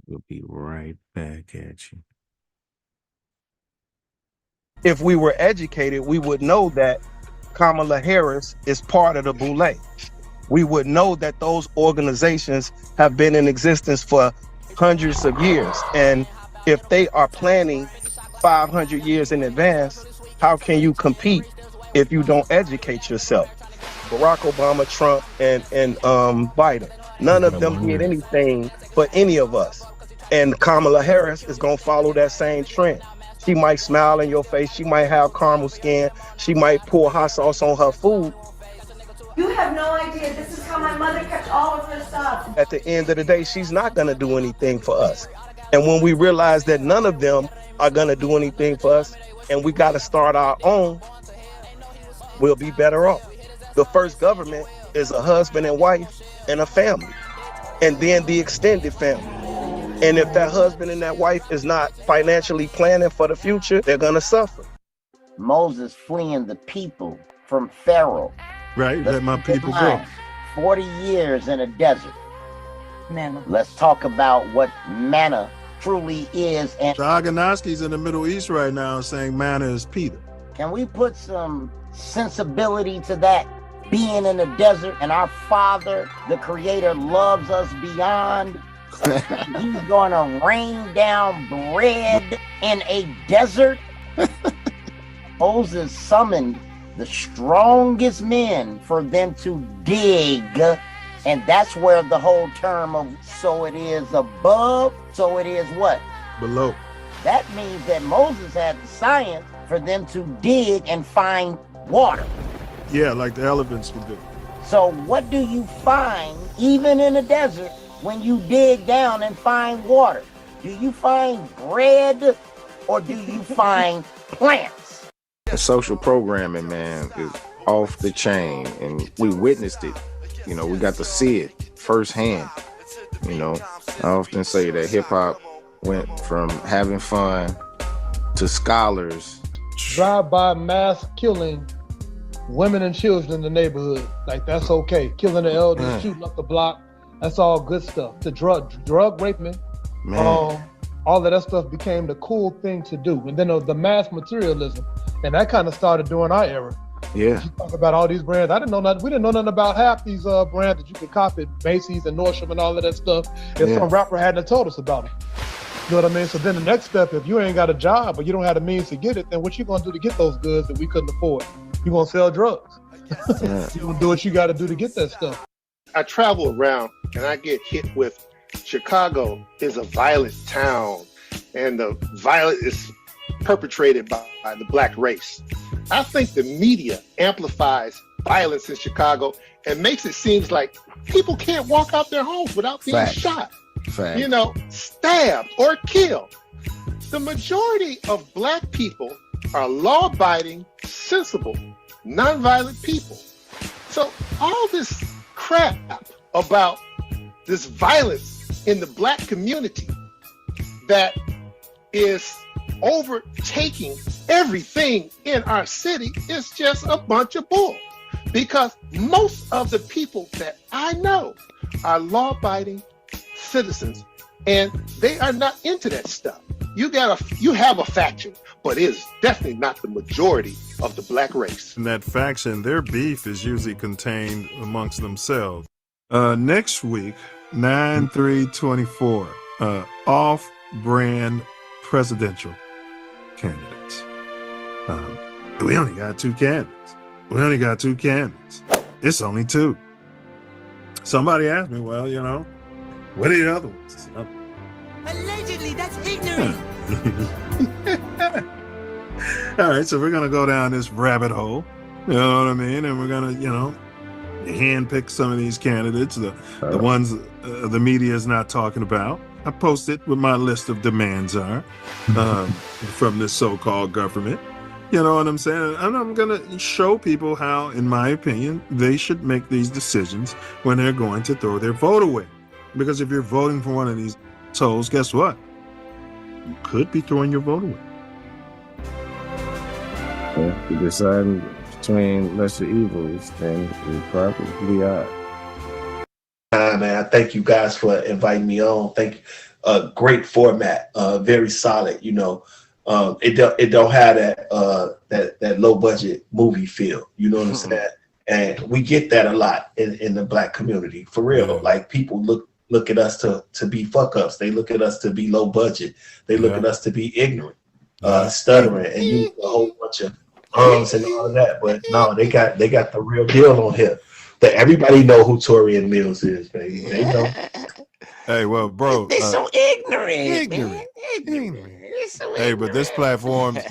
We'll be right back at you. If we were educated, we would know that Kamala Harris is part of the Boule. We would know that those organizations have been in existence for hundreds of years. And if they are planning 500 years in advance, how can you compete if you don't educate yourself? Barack Obama, Trump, and Biden, none of them did anything for any of us. And Kamala Harris is going to follow that same trend. She might smile in your face. She might have caramel skin. She might pour hot sauce on her food. You have no idea. This is how my mother kept all of her stuff. At the end of the day, she's not going to do anything for us. And when we realize that none of them are going to do anything for us, and we got to start our own, we'll be better off. The first government is a husband and wife and a family, and then the extended family. And if that husband and that wife is not financially planning for the future, they're going to suffer. Moses fleeing the people from Pharaoh. Right, let my people go. 40 years in a desert. Manna. Let's talk about what manna truly is. And Agonoski's in the Middle East right now saying manna is Peter. can we put some sensibility to that? Being in the desert, and our Father, the Creator, loves us beyond. He's gonna rain down bread in a desert. Moses summoned the strongest men for them to dig, and that's where the whole term of so it is above, so it is what? Below. That means that Moses had the science for them to dig and find water. Yeah, like the elephants can do. So what do you find, even in the desert, when you dig down and find water? Do you find bread or do you find plants? The social programming, man, is off the chain, and we witnessed it. You know, we got to see it firsthand. You know, I often say that hip hop went from having fun to scholars. Drive-by mass killing women and children in the neighborhood. Like, that's okay. Killing the elders, shooting up the block, that's all good stuff. The drug raping, all of that stuff became the cool thing to do. And then the mass materialism, and that kind of started during our era. Yeah. You talk about all these brands. I didn't know nothing. We didn't know nothing about half these brands that you could copy at Macy's and Nordstrom and all of that stuff. If some rapper hadn't told us about it. You know what I mean? So then the next step, if you ain't got a job or you don't have the means to get it, then what you gonna do to get those goods that we couldn't afford? You gonna sell drugs. You gonna do what you gotta do to get that stuff. I travel around and I get hit with Chicago is a violent town and the violence is perpetrated by the black race. I think the media amplifies violence in Chicago and makes it seem like people can't walk out their homes without being shot, you know, stabbed or killed. The majority of black people are law-abiding, sensible, nonviolent people. So all this crap about this violence in the black community that is overtaking everything in our city is just a bunch of bull. Because most of the people that I know are law-abiding citizens, and they are not into that stuff. You have a faction, but it is definitely not the majority of the black race. And that faction, their beef is usually contained amongst themselves. Next week, 9/3/24, off-brand presidential candidates. We only got two candidates. It's only two. Somebody asked me, well, you know, what are the other ones? Allegedly, that's ignorant. All right, so we're going to go down this rabbit hole, you know what I mean? And we're going to, you know, handpick some of these candidates, the ones the media is not talking about. I posted what my list of demands are from this so-called government. You know what I'm saying? And I'm going to show people how, in my opinion, they should make these decisions when they're going to throw their vote away. Because if you're voting for one of these souls, guess what? You could be throwing your vote away. If you decide between lesser evils, then you probably are. Man, I thank you guys for inviting me on. Thank you. Great format, very solid. You know, it don't have that low budget movie feel. You know what I'm saying? And we get that a lot in the black community, for real. Yeah. Like people look at us to be fuck ups. They look at us to be low budget. They look at us to be ignorant, stuttering, and use a whole bunch of and all of that. But no, they got the real deal on here. That everybody know who Torian Mills is, baby. They know. Hey, well, bro, They're so ignorant. Hey, but this platform's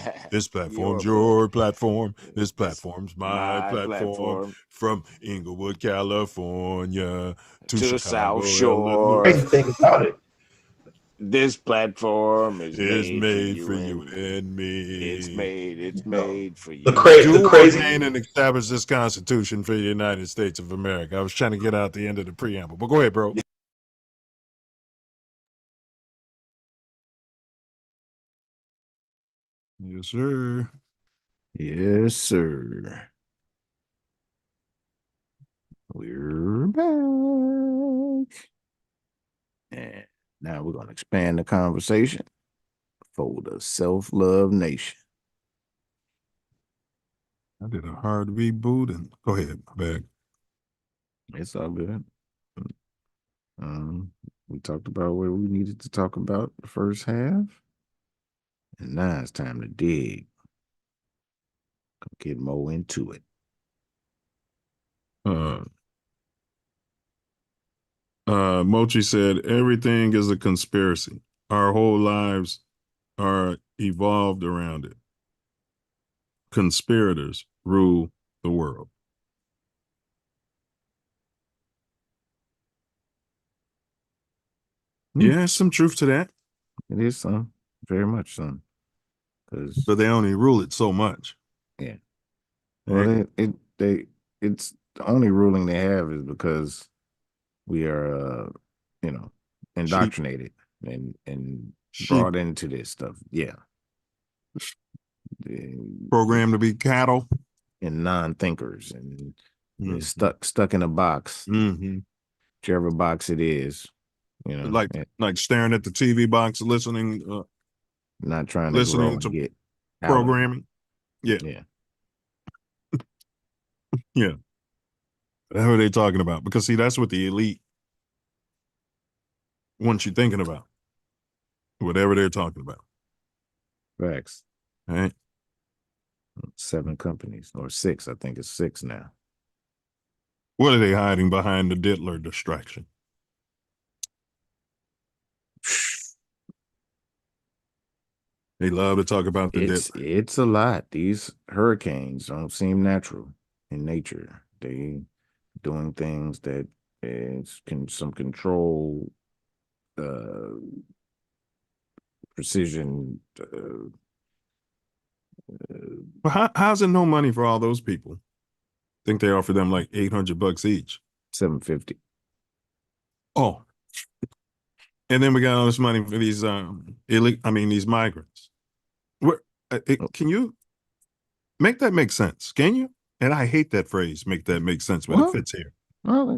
your platform. This platform's my platform. From Inglewood, California to the Chicago, South Shore. Crazy thing about it. This platform is made for you and me. It's made for you. The crazy and establish this Constitution for the United States of America. I was trying to get out the end of the preamble, but go ahead, bro. Yes, sir. Yes, sir. We're back. And now we're going to expand the conversation for the Self Love Nation. I did a hard reboot and go ahead, my bad. It's all good. We talked about what we needed to talk about the first half. And now it's time to dig. Get more into it. Mochi said everything is a conspiracy. Our whole lives are evolved around it. Conspirators rule the world. Yeah, some truth to that. It is some, very much some. But they only rule it so much. Yeah. Well, it's the only ruling they have is because we are, indoctrinated and brought into this stuff. Yeah. Programmed to be cattle and non-thinkers and stuck in a box, whichever box it is, like staring at the TV box, listening, not trying to grow and get programming. Yeah. Yeah. That's what they're talking about. Because see, that's what the elite want you thinking about. Whatever they're talking about. Facts. All right. 7 companies or 6. I think it's 6 now. What are they hiding behind the Diddler distraction? They love to talk about the Diddler. It's a lot. These hurricanes don't seem natural in nature. They doing things that some control, precision. But how's it no money for all those people? Think they offer them like $800 each. $750. Oh. And then we got all this money for these these migrants. Can you make that make sense? Can you? And I hate that phrase, make that make sense, but it fits here. Well,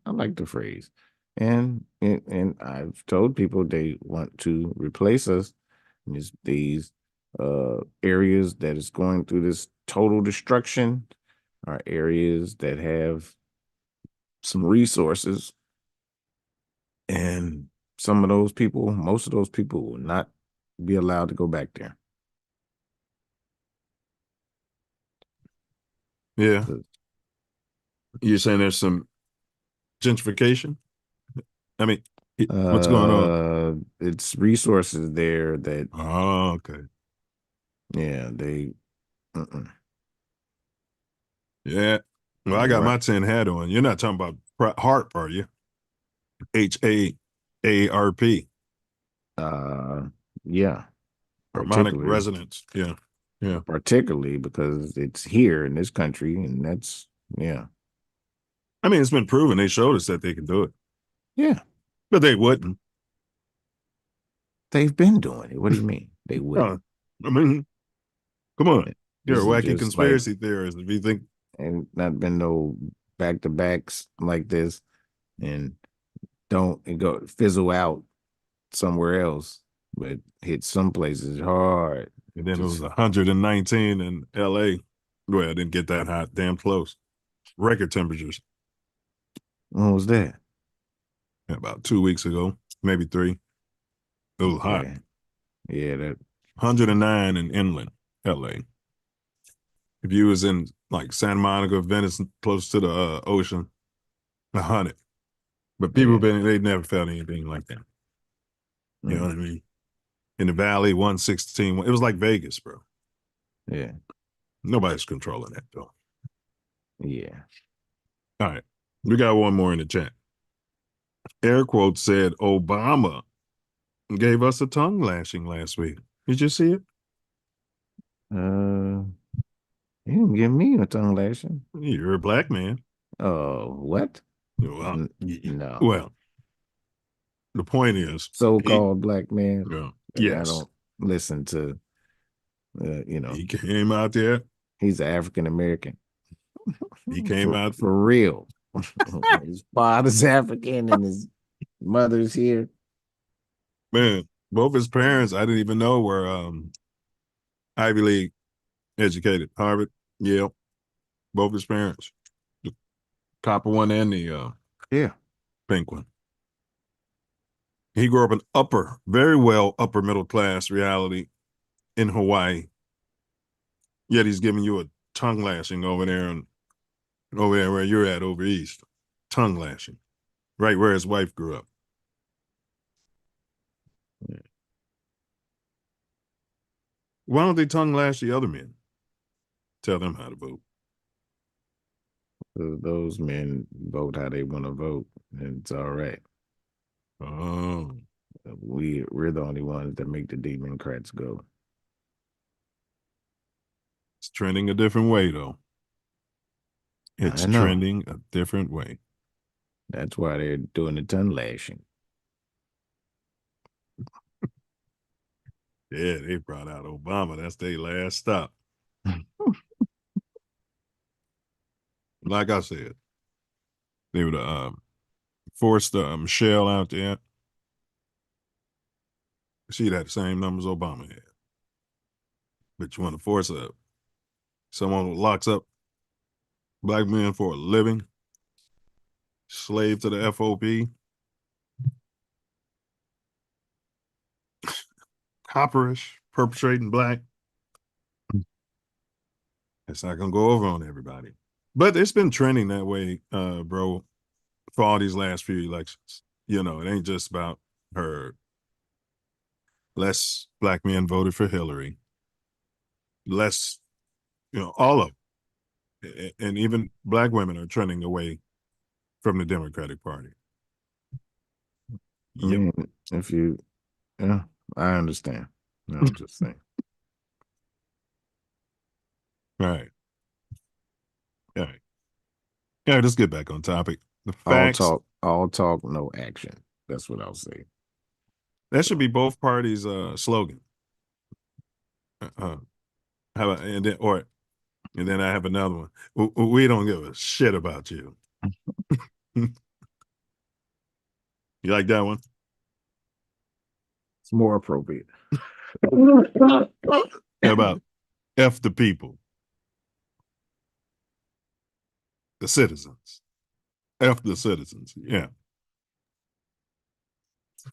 I like the phrase. And I've told people they want to replace us in these areas that is going through this total destruction are areas that have some resources, and most of those people will not be allowed to go back there. Yeah. You're saying there's some gentrification? I mean, what's going on? It's resources there that. Oh, okay. Yeah, they. Yeah. Well, I got my tin hat on. You're not talking about HARP, are you? HAARP. Yeah. Harmonic resonance. Yeah. Yeah. Particularly because it's here in this country, and that's I mean, it's been proven. They showed us that they can do it. Yeah. But they wouldn't. They've been doing it. What do you mean? They wouldn't. I mean, come on. You're a wacky just conspiracy theorist if you think. And not been no back-to-backs like this, and don't go fizzle out somewhere else, but hit some places hard. And then it was 119 in LA. Well, I didn't get that hot. Damn close. Record temperatures. When was that? About 2 weeks ago, maybe 3. It was hot. Yeah, that 109 in inland LA. If you was in like Santa Monica, Venice, close to the ocean, 100. But people they never felt anything like that. You know what I mean? In the valley, 116. It was like Vegas, bro. Yeah. Nobody's controlling that though. Yeah. All right. We got one more in the chat. Air quotes said Obama gave us a tongue lashing last week. Did you see it? He didn't give me a tongue lashing. You're a black man. Oh, what? Well, no. Well, the point is, so-called black man. Yeah. Yes. I I don't listen to He came out there. He's African American. He came out for real. His father's African and his mother's here. Man, both his parents, I didn't even know were Ivy League educated. Harvard, Yale, both his parents. The copper one and the pink one. He grew up in very well upper middle class reality in Hawaii. Yet he's giving you a tongue lashing over there where you're at over east. Tongue lashing. Right where his wife grew up. Why don't they tongue lash the other men? Tell them how to vote. Those men vote how they want to vote, and it's all right. Oh. We're the only ones that make the Democrats go. It's trending a different way, though. It's trending a different way. That's why they're doing the tongue lashing. Yeah, they brought out Obama. That's their last stop. Like I said, they would forced Michelle out there. She'd had the same numbers Obama had. But you want to force someone who locks up black men for a living, slave to the FOP, copperish, perpetrating black. It's not gonna go over on everybody. But it's been trending that way, bro, for all these last few elections. You know, it ain't just about her. Less black men voted for Hillary. Less, all of them. And even black women are trending away from the Democratic Party. I mean, I understand. No, I'm just saying. All right. All right. All right, let's get back on topic. The All facts. all talk, no action. That's what I'll say. That should be both parties' slogan. And then I have another one. We don't give a shit about you. You like that one? It's more appropriate. How about F the people? The citizens. F the citizens. Yeah.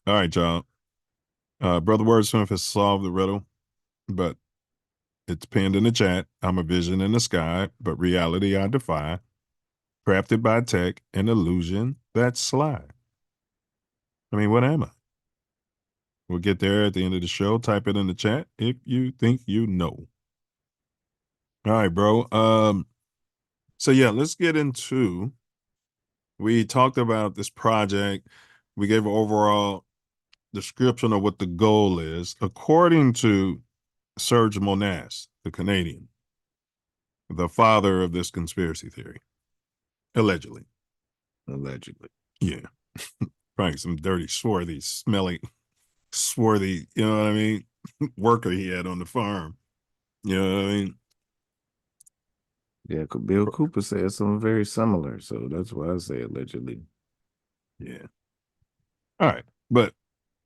All right, y'all. Brother Wordsmith has solved the riddle, but it's pinned in the chat. I'm a vision in the sky, but reality I defy. Crafted by tech, an illusion that's sly. I mean, what am I? We'll get there at the end of the show. Type it in the chat if you think you know. All right, bro. So yeah, let's get into. We talked about this project. We gave an overall description of what the goal is, according to Serge Monas, the Canadian, the father of this conspiracy theory, allegedly. Yeah. Probably some dirty, swarthy, smelly, swarthy, you know what I mean, worker he had on the farm. You know what I mean? Yeah, Bill Cooper said something very similar, so that's why I say allegedly. Yeah. All right. But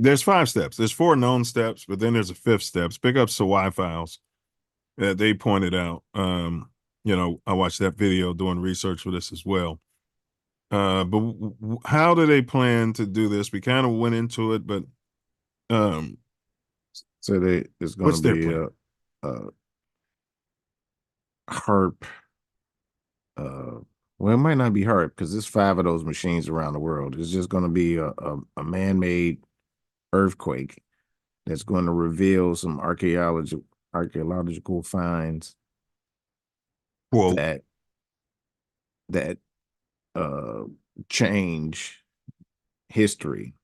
there's 5 steps. There's 4 known steps, but then there's a 5th step. Pick up Sawai files that they pointed out. I watched that video doing research for this as well. But how do they plan to do this? We kind of went into it, but so it's going to be a HARP. Well, it might not be HARP because there's 5 of those machines around the world. It's just going to be a man-made earthquake that's going to reveal some archaeological finds. Quote. that change history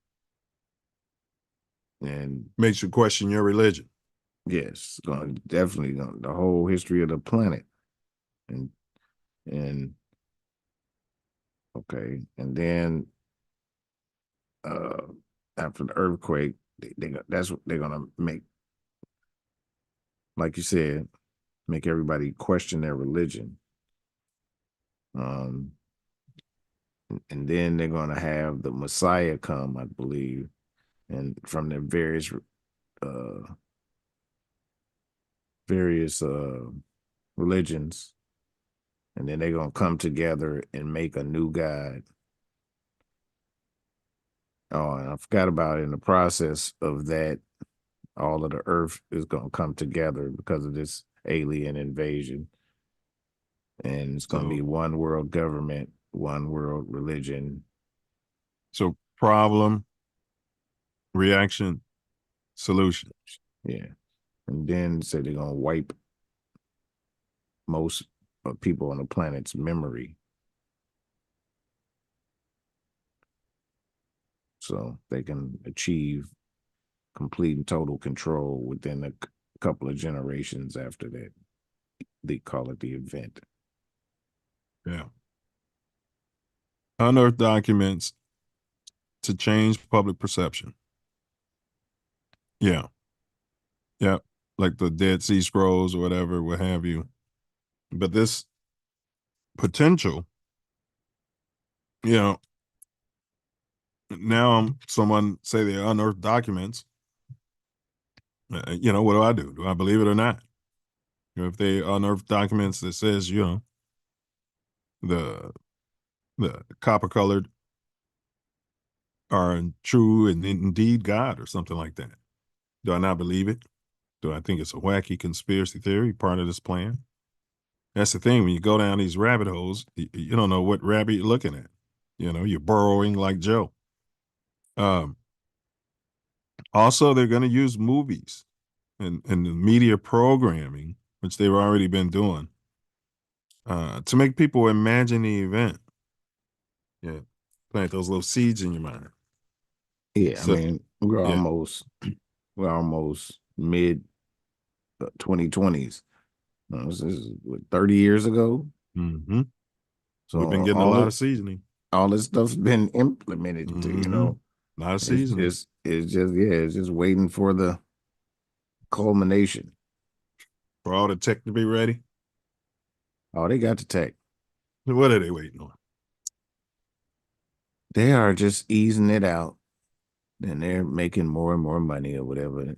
and makes you question your religion. Yes, definitely the whole history of the planet, and okay, and then after the earthquake, that's what they're gonna make like you said, make everybody question their religion. And then they're going to have the Messiah come, I believe, and from the various religions, and then they're going to come together and make a new God. Oh, and I forgot about it. In the process of that, all of the earth is going to come together because of this alien invasion. And it's going to be one world government, one world religion. So problem, reaction, solution. Yeah. And then say they're going to wipe most people on the planet's memory. So they can achieve complete and total control within a couple of generations after that. They call it the event. Yeah. Unearth documents to change public perception. Yeah. Yeah. Like the Dead Sea Scrolls or whatever, what have you. But this potential, now someone say they unearthed documents. What do? Do I believe it or not? If they unearth documents that says, the copper colored are true and indeed God or something like that. Do I not believe it? Do I think it's a wacky conspiracy theory, part of this plan? That's the thing. When you go down these rabbit holes, you don't know what rabbit you're looking at. You're burrowing like Joe. Also, they're going to use movies and the media programming, which they've already been doing, to make people imagine the event. Yeah, plant those little seeds in your mind. Yeah, I mean, we're almost mid 2020s. This is what, 30 years ago. Mm-hmm. So we've been getting a lot of seasoning. All this stuff's been implemented. A lot of seasoning. It's just waiting for the culmination. For all the tech to be ready. Oh, they got the tech. What are they waiting on? They are just easing it out, and they're making more and more money or whatever.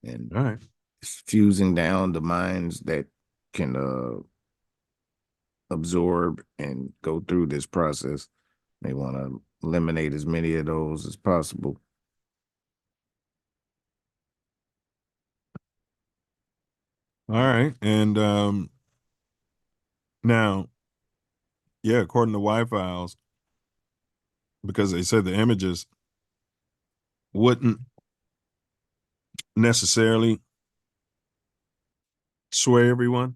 And all right, it's fusing down the minds that can absorb and go through this process. They want to eliminate as many of those as possible. All right. And now, yeah, according to Wi Files, because they said the images wouldn't necessarily sway everyone.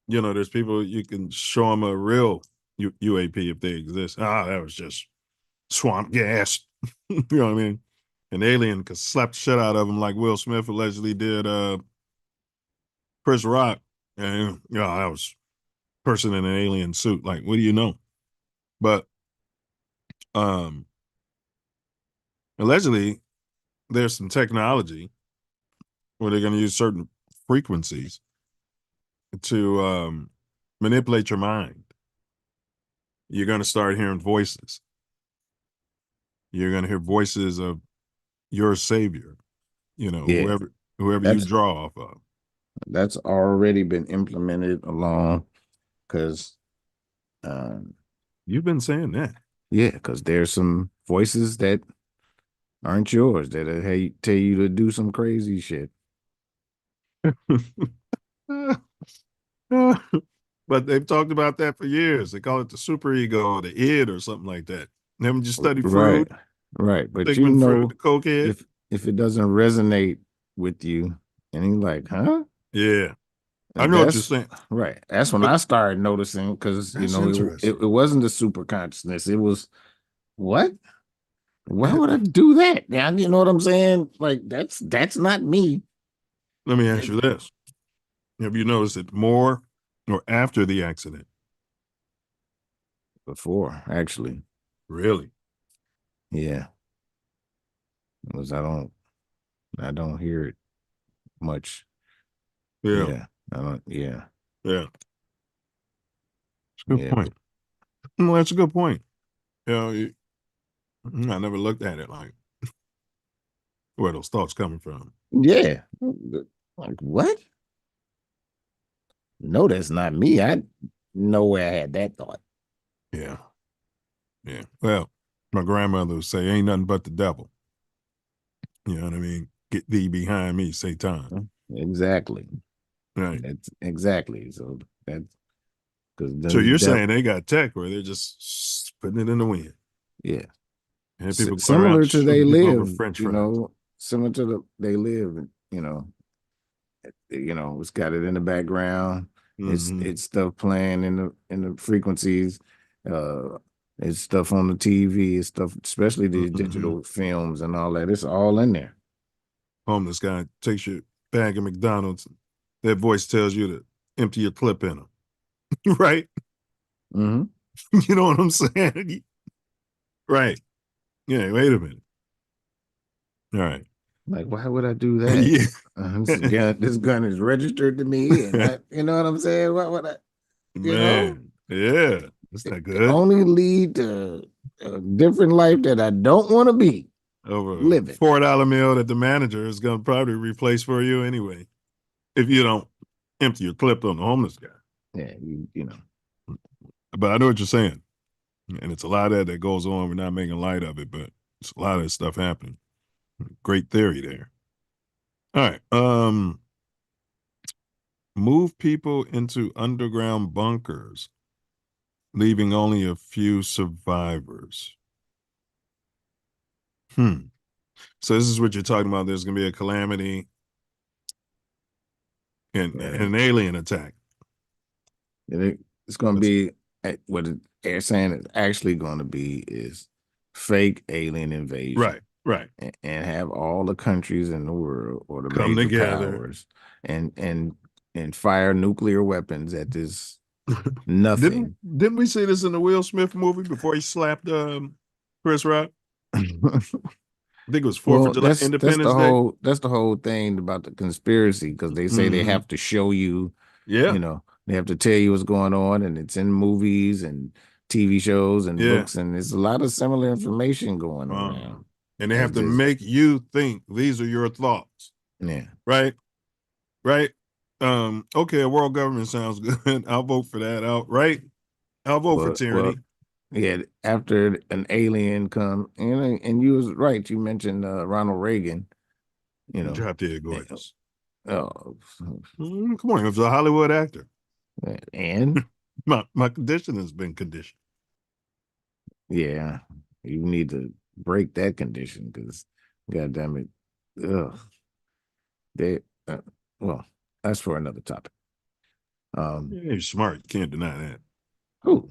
There's people you can show them a real UAP if they exist. That was just swamp gas. You know what I mean? An alien could slap the shit out of them like Will Smith allegedly did Chris Rock. And that was a person in an alien suit. Like, what do you know? But allegedly there's some technology where they're going to use certain frequencies to manipulate your mind. You're going to start hearing voices. You're going to hear voices of your savior, whoever you draw off of. That's already been implemented along because you've been saying that. Yeah, because there's some voices that aren't yours that tell you to do some crazy shit. But they've talked about that for years. They call it the superego or the id or something like that. Haven't you studied Freud? Right. But Sigmund Freud, the cokehead? If it doesn't resonate with you, and you're like, huh? Yeah. I know what you're saying. Right. That's when I started noticing because, it wasn't the super consciousness. It was, what? Why would I do that? Yeah, you know what I'm saying? Like, that's not me. Let me ask you this. Have you noticed it more or after the accident? Before, actually. Really? Yeah. Because I don't hear it much. Yeah. Yeah. Yeah. Yeah. It's a good Yeah. point. Well, that's a good point. You know, I never looked at it like where those thoughts coming from. Yeah. Like what? No, that's not me. I know where I had that thought. Yeah. Yeah. Well, my grandmother would say, ain't nothing but the devil. You know what I mean? Get thee behind me, Satan. Exactly. Right. That's exactly. So that's because So then you're saying they got tech where they're just putting it in the wind. yeah. And people go around Similar to shooting they people over live, French you fries. know, similar to they live, it's got it in the background. Mhm. It's stuff playing in the frequencies. Uh, it's stuff on the TV. It's stuff, especially these Mhm. digital films and all that. It's all in there. Homeless guy takes your bag of McDonald's. That voice tells you to empty your clip in them. Right? Mm-hmm. You know what I'm saying? Right. Yeah, wait a minute. All right. Like, why would I do that? Yeah. This gun is registered to me, and you know what I'm saying? Why would I? You know, Man. Yeah. That's not it good. only lead to a different life that I don't want to be Over a living. $4 meal that the manager is going to probably replace for you anyway. If you don't empty your clip on the homeless guy. Yeah, you know. But I know what you're saying. And it's a lot of that goes on. We're not making light of it, but it's a lot of that stuff happening. Great theory there. All right. Move people into underground bunkers, leaving only a few survivors. So this is what you're talking about. There's going to be a calamity and an alien attack. It's going to be what they're saying is actually going to be is fake alien invasion. Right, right. And have all the countries in the world or the Come major together. powers and fire nuclear weapons at this nothing. Didn't we see this in the Will Smith movie before he slapped Chris Rock? I think it was 4th of July, Independence Day. That's the whole thing about the conspiracy because they say they have to show you, they have to tell you what's going on, and it's in movies and TV shows and books, and there's a lot of similar information going around. And they have to make you think these are your thoughts. Yeah. Right? Right? Okay, a world government sounds good. I'll vote for that. I'll vote for tyranny. Yeah, after an alien come, and you was right. You mentioned Ronald Reagan. Drop dead gorgeous. Oh, come on, he was a Hollywood actor. And my condition has been conditioned. Yeah, you need to break that condition because, goddamn it, well, that's for another topic. You're smart. You can't deny that. Who?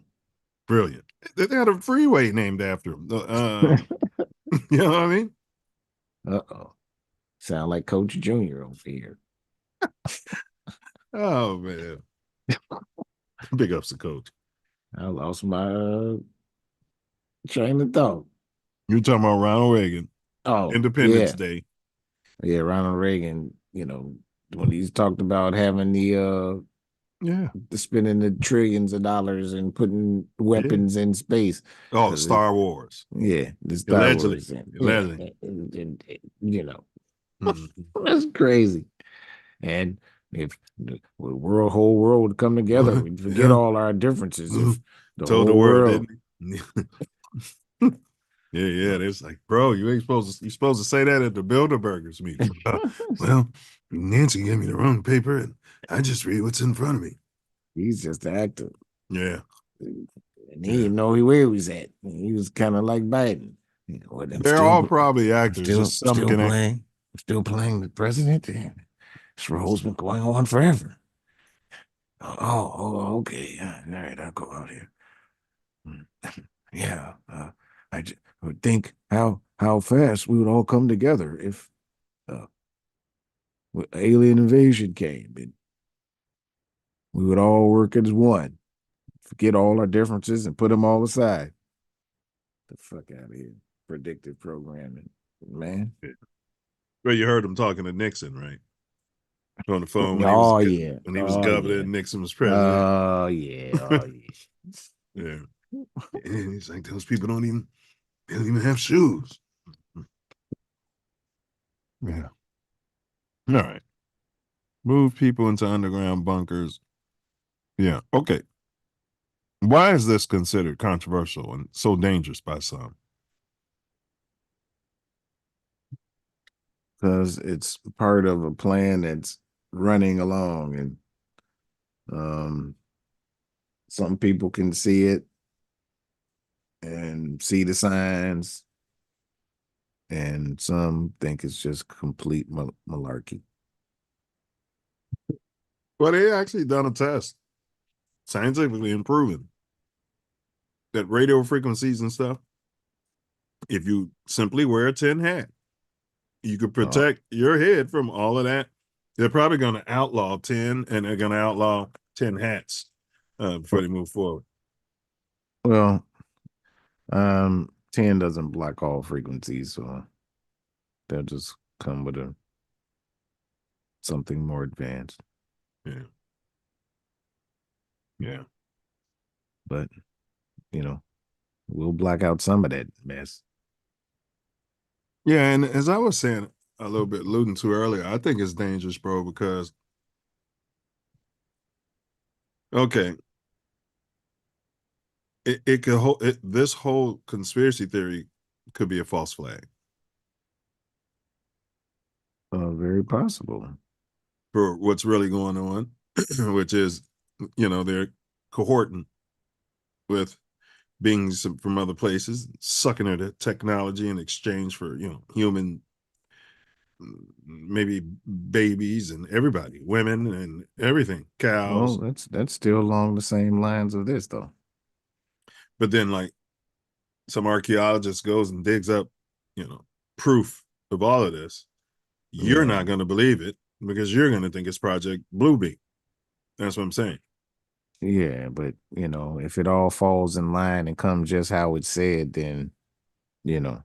Brilliant. They had a freeway named after him. You know what I mean? Uh-oh. Sound like Coach Junior over here. Oh, man. Big ups to Coach. I lost my train of thought. You're talking about Ronald Reagan. Oh, Independence Day. Yeah, Ronald Reagan, when he's talked about having the spending the trillions of dollars and putting weapons in space. Oh, Star Wars. Yeah, the Star Wars. Allegedly. That's crazy. And if the whole world would come together, we'd forget all our differences. If the Told whole the world. Yeah. It's like, bro, you're supposed to say that at the Bilderbergers meeting. Well, Nancy gave me the wrong paper, and I just read what's in front of me. He's just an actor. Yeah. And he didn't know where he was at. He was kind of like Biden. They're all probably actors. Still playing the president. This role's been going on forever. Oh, okay. All right, I'll go out here. Yeah, I would think how fast we would all come together if alien invasion came, and we would all work as one. Forget all our differences and put them all aside. The fuck out of here. Predictive programming, man. Well, you heard him talking to Nixon, right? on the phone when Oh yeah. when he was Oh governor yeah. and Nixon was president. Oh yeah. Oh yeah. And he's like, those people they don't even have shoes. Yeah. All right. Move people into underground bunkers. Yeah. Okay. Why is this considered controversial and so dangerous by some? Because it's part of a plan that's running along, and some people can see it and see the signs, and some think it's just complete malarkey. Well, they actually done a test, scientifically and proven that radio frequencies and stuff, if you simply wear a tin hat, you could protect your head from all of that. They're probably going to outlaw tin, and they're going to outlaw tin hats before they move forward. Well, 10 doesn't block all frequencies, so they'll just come with something more advanced. Yeah. Yeah. But, we'll block out some of that mess. Yeah, and as I was saying a little bit alluding to earlier, I think it's dangerous, bro, because okay, it could hold this whole conspiracy theory could be a false flag. Very possible. For what's really going on, which is, they're cohorting with beings from other places, sucking at the technology in exchange for, human, maybe babies and everybody, women and everything, cows. Well, that's still along the same lines of this, though. But then, like, some archaeologist goes and digs up, proof of all of this. You're not going to believe it because you're going to think it's Project Bluebeam. That's what I'm saying. Yeah, but if it all falls in line and comes just how it's said, then I'm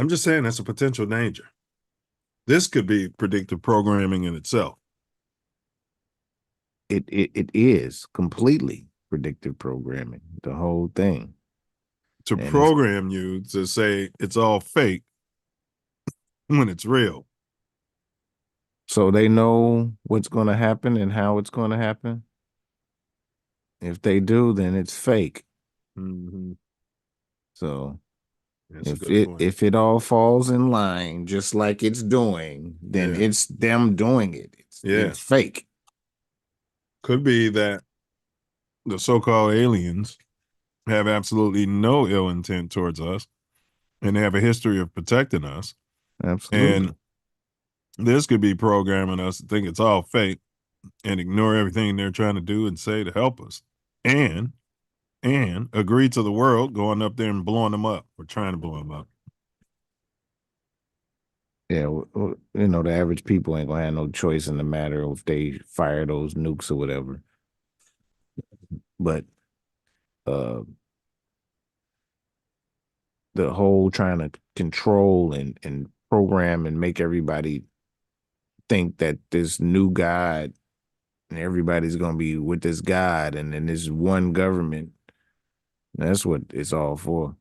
just saying that's a potential danger. This could be predictive programming in itself. It is completely predictive programming, the whole thing. To program you to say it's all fake when it's real. So they know what's going to happen and how it's going to happen. If they do, then it's fake. Mm-hmm. So that's a good point. if it all falls in line just like it's doing, then it's them doing it. It's fake. Could be that the so-called aliens have absolutely no ill intent towards us, and they have a history of protecting us. Absolutely. And this could be programming us to think it's all fake and ignore everything they're trying to do and say to help us. And agree to the world going up there and blowing them up or trying to blow them up. Yeah, the average people ain't gonna have no choice in the matter of if they fire those nukes or whatever. But the whole trying to control and program and make everybody think that this new God and everybody's gonna be with this God and then this one government, that's what it's all for.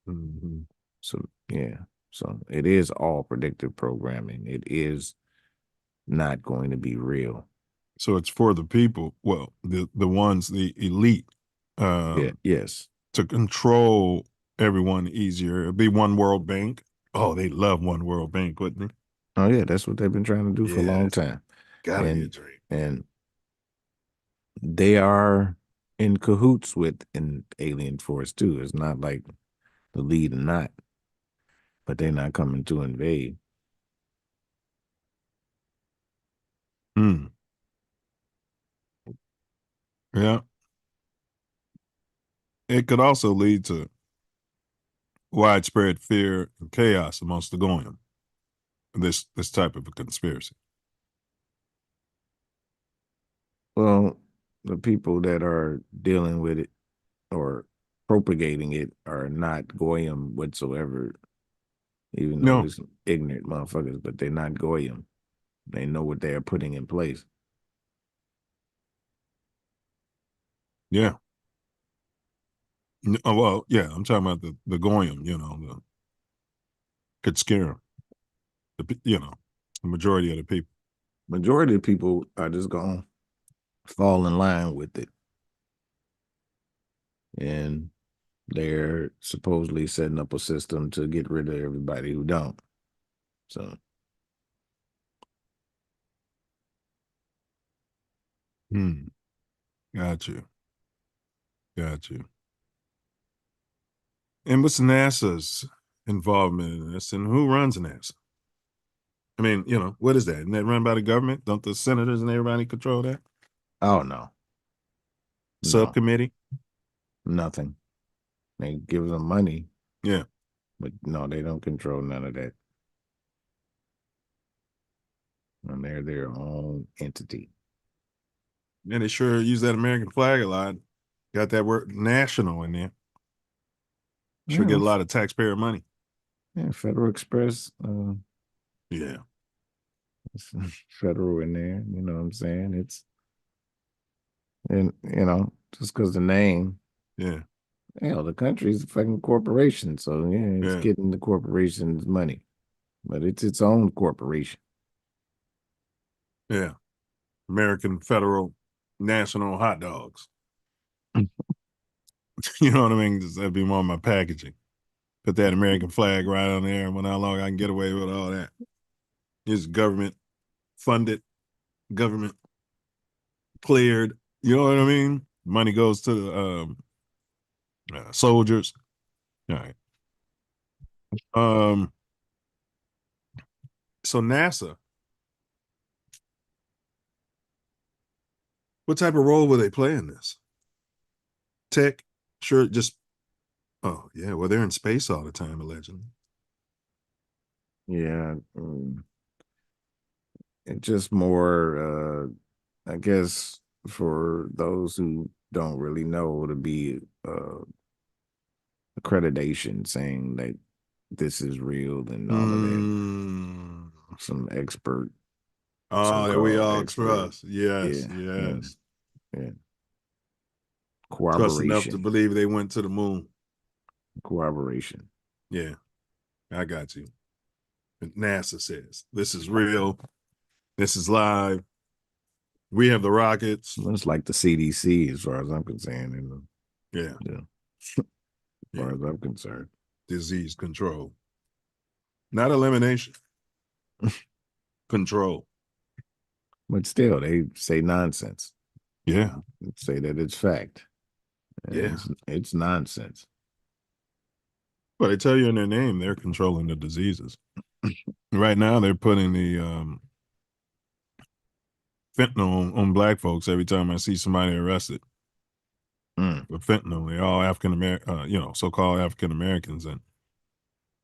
Mm-hmm. So so it is all predictive programming. It is not going to be real. So it's for the people. Well, the ones, the elite. Yes. To control everyone easier. It'd be one World Bank. Oh, they love one World Bank, wouldn't they? Oh yeah, that's what they've been trying to do for a long time. Gotta be a dream. And they are in cahoots with an alien force too. It's not like the lead or not, but they're not coming to invade. Yeah. It could also lead to widespread fear and chaos amongst the Goyim. This type of a conspiracy. Well, the people that are dealing with it or propagating it are not Goyim whatsoever, even though there's ignorant motherfuckers, but they're not Goyim. They know what they're putting in place. Yeah. Well, yeah, I'm talking about the goyim, could scare them. The majority of the people. Majority of people are just gonna fall in line with it. And they're supposedly setting up a system to get rid of everybody who don't. So Got you. Got you. And what's NASA's involvement in this, and who runs NASA? I mean, what is that? Isn't that run by the government? Don't the senators and everybody control that? oh no. Subcommittee? Nothing. They give them money. Yeah. But no, they don't control none of that. And they're their own entity. And they sure use that American flag a lot. Got that word national in there. Sure get a lot of taxpayer money. Yeah, Federal Express. Yeah. It's federal in there. You know what I'm saying? It's, and just because the name. Yeah. Hell, the country's a fucking corporation. So yeah, it's getting the corporation's money. But it's its own corporation. Yeah. American Federal National Hot Dogs. You know what I mean? That'd be more of my packaging. Put that American flag right on there, and when how long I can get away with all that. It's government funded, government cleared. You know what I mean? Money goes to the soldiers. All right. So NASA, what type of role will they play in this? Tech, sure, oh yeah, well they're in space all the time, allegedly. Yeah, it's just more, I guess, for those who don't really know, to be accreditation saying that this is real and all of that. Some expert. Oh, that we all expert. trust. Yes, Yeah, yes. Yeah. Trust enough to Corroboration. believe they went to the moon. Corroboration. Yeah, I got you. But NASA says this is real. This is live. We have the rockets. Well, it's like the CDC, as far as I'm concerned. Yeah. As far as I'm concerned. Disease control. Not elimination. Control. But still, they say nonsense. Yeah. Say that it's fact. And Yeah. It's nonsense. Well, they tell you in their name they're controlling the diseases. Right now, they're putting the fentanyl on black folks every time I see somebody arrested. With fentanyl, they're all African American, so-called African Americans, and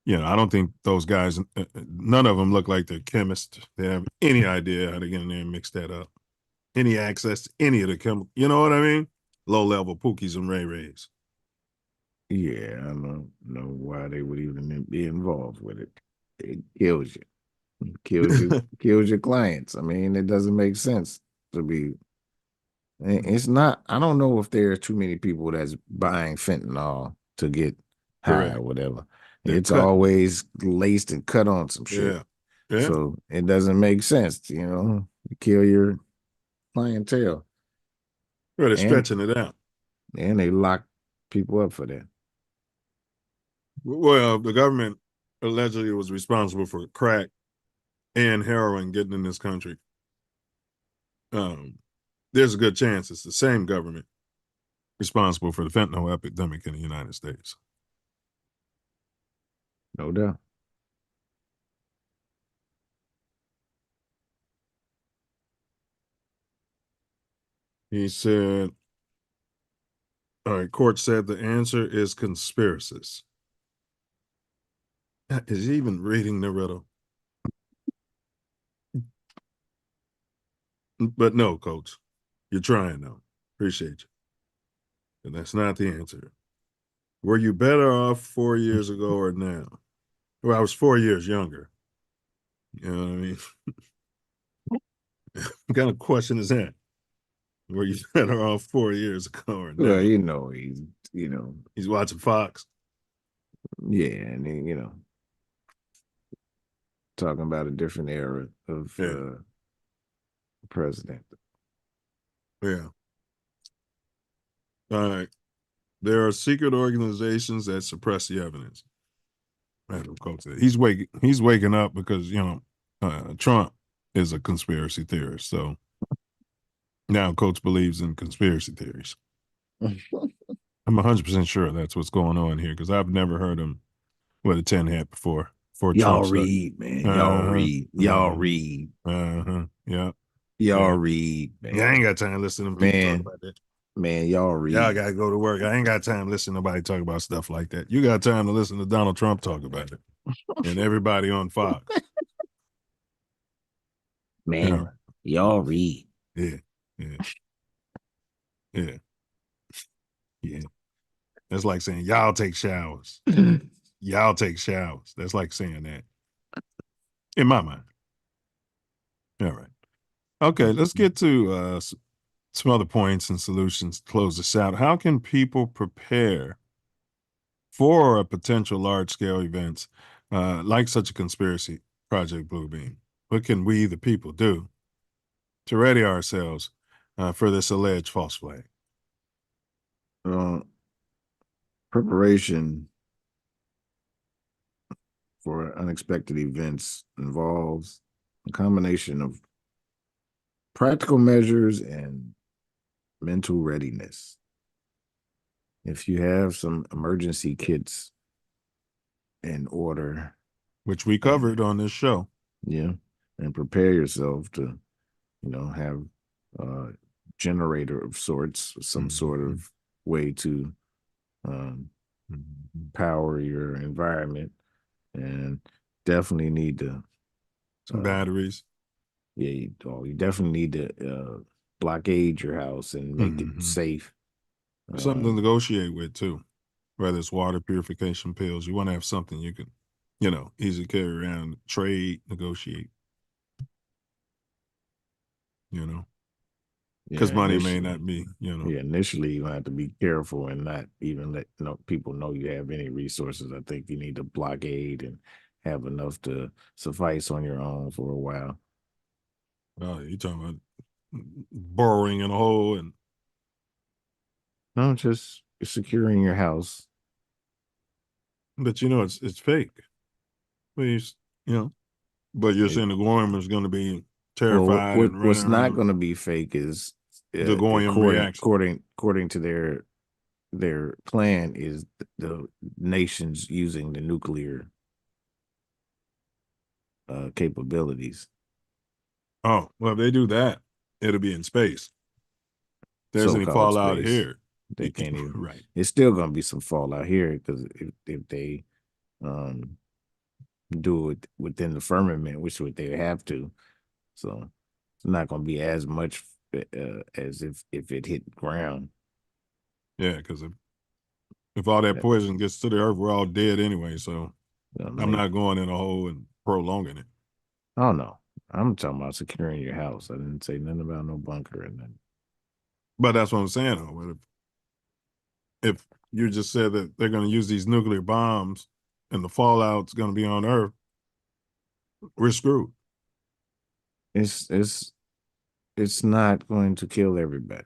I don't think those guys, none of them look like they're chemists. They have any idea how to get in there and mix that up, any access to any of the chemical. You know what I mean? Low-level Pookies and Ray Rays. Yeah, I don't know why they would even be involved with it. It kills you. Kills your clients. I mean, it doesn't make sense to be. It's not. I don't know if there are too many people that's buying fentanyl to get high or whatever. It's always laced and cut on some shit. Yeah. So it doesn't make sense. You kill your clientele. Well, they're stretching it out. And they lock people up for that. Well, the government allegedly was responsible for crack and heroin getting in this country. There's a good chance it's the same government responsible for the fentanyl epidemic in the United States. No doubt. He said, all right, court said the answer is conspiracies. Is he even reading the riddle? But no, coach, you're trying though. Appreciate you. And that's not the answer. Were you better off 4 years ago or now? Well, I was 4 years younger. You know what I mean? What kind of question is that? Were you better off 4 years ago or now? Well, He's watching Fox. Yeah, and then, talking about a different era of president. Yeah. All right. There are secret organizations that suppress the evidence. Adam Coach said he's waking up because Trump is a conspiracy theorist. So now Coach believes in conspiracy theories. I'm 100% sure that's what's going on here because I've never heard him with a 10 hat before. Y'all Trump read, man. Y'all read. Y'all read. Yeah. Y'all read, man. Yeah, I ain't got time to listen to them people talk about that. Man, y'all read. Y'all gotta go to work. I ain't got time to listen to nobody talk about stuff like that. You got time to listen to Donald Trump talk about it. And everybody on Fox. Man, y'all read. Yeah. That's like saying y'all take showers. Y'all take showers. That's like saying that. In my mind. All right. Okay, let's get to some other points and solutions to close this out. How can people prepare for a potential large-scale events like such a conspiracy, Project Bluebeam? What can we, the people, do to ready ourselves for this alleged false flag? Preparation for unexpected events involves a combination of practical measures and mental readiness. If you have some emergency kits in order, which we covered on this show, and prepare yourself to, have a generator of sorts, some sort of way to power your environment, and definitely need to some batteries. Yeah, you definitely need to blockade your house and make it safe. Something to negotiate with too, whether it's water purification pills. You want to have something you can, easily carry around, trade, negotiate. Because money may not be, Yeah, initially you have to be careful and not even let people know you have any resources. I think you need to blockade and have enough to suffice on your own for a while. Oh, you talking about burrowing in a hole and no, just securing your house. But it's fake. Please, but you're saying the Goyim is going to be terrified and running what's not around. going to be fake is The Goyim reaction. According to their plan is the nations using the nuclear capabilities. Oh, well, if they do that, it'll be in space. There's any So-called fallout space. here. They can't even. Right. It's still going to be some fallout here because if they do it within the firmament, which would they have to, so it's not going to be as much as if it hit ground. Yeah, because if all that poison gets to the earth, we're all dead anyway. So I'm not going in a hole and prolonging it. Oh no, I'm talking about securing your house. I didn't say nothing about no bunker and nothing. But that's what I'm saying. Though. If you just said that they're going to use these nuclear bombs and the fallout's going to be on Earth, we're screwed. It's not going to kill everybody.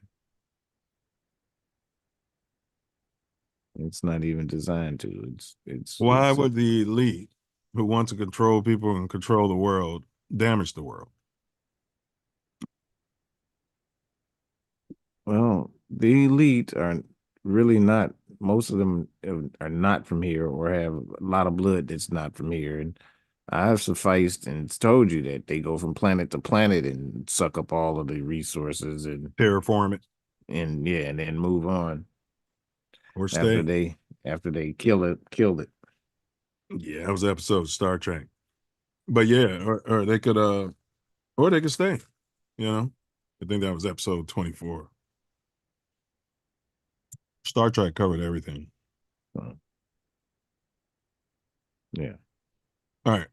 It's not even designed to. Why would the elite who want to control people and control the world damage the world? Well, the elite are really not. Most of them are not from here or have a lot of blood that's not from here. And I've sufficed and told you that they go from planet to planet and suck up all of the resources and terraform it. And then move on. Or stay. After they kill it. Yeah, that was an episode of Star Trek. But yeah, or they could stay. I think that was episode 24. Star Trek covered everything. Yeah. All right.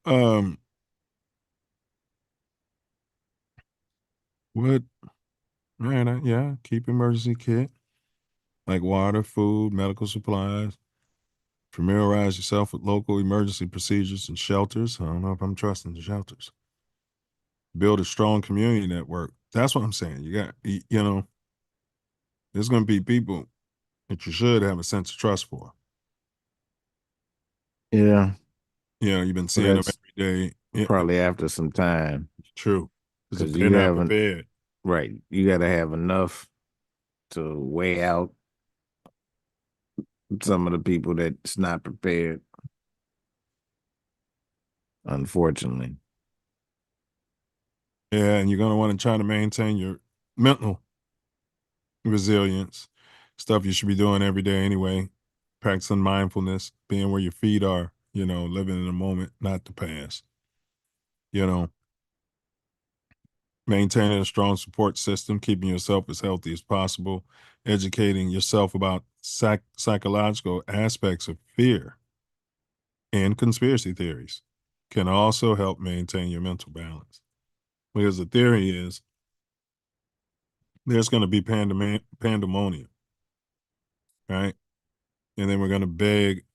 What? Man, yeah, keep emergency kit like water, food, medical supplies. Familiarize yourself with local emergency procedures and shelters. I don't know if I'm trusting the shelters. Build a strong community network. That's what I'm saying. There's going to be people that you should have a sense of trust for. Yeah. You've been But seeing them that's every day. probably after some time. True. Because if Because they're you not haven't, prepared. right. You got to have enough to weigh out some of the people that's not prepared, unfortunately. Yeah, and you're going to want to try to maintain your mental resilience. Stuff you should be doing every day anyway. Practicing mindfulness, being where your feet are, living in the moment, not the past. Maintaining a strong support system, keeping yourself as healthy as possible, educating yourself about psychological aspects of fear and conspiracy theories can also help maintain your mental balance. Because the theory is there's going to be pandemonium, right? And then we're going to beg,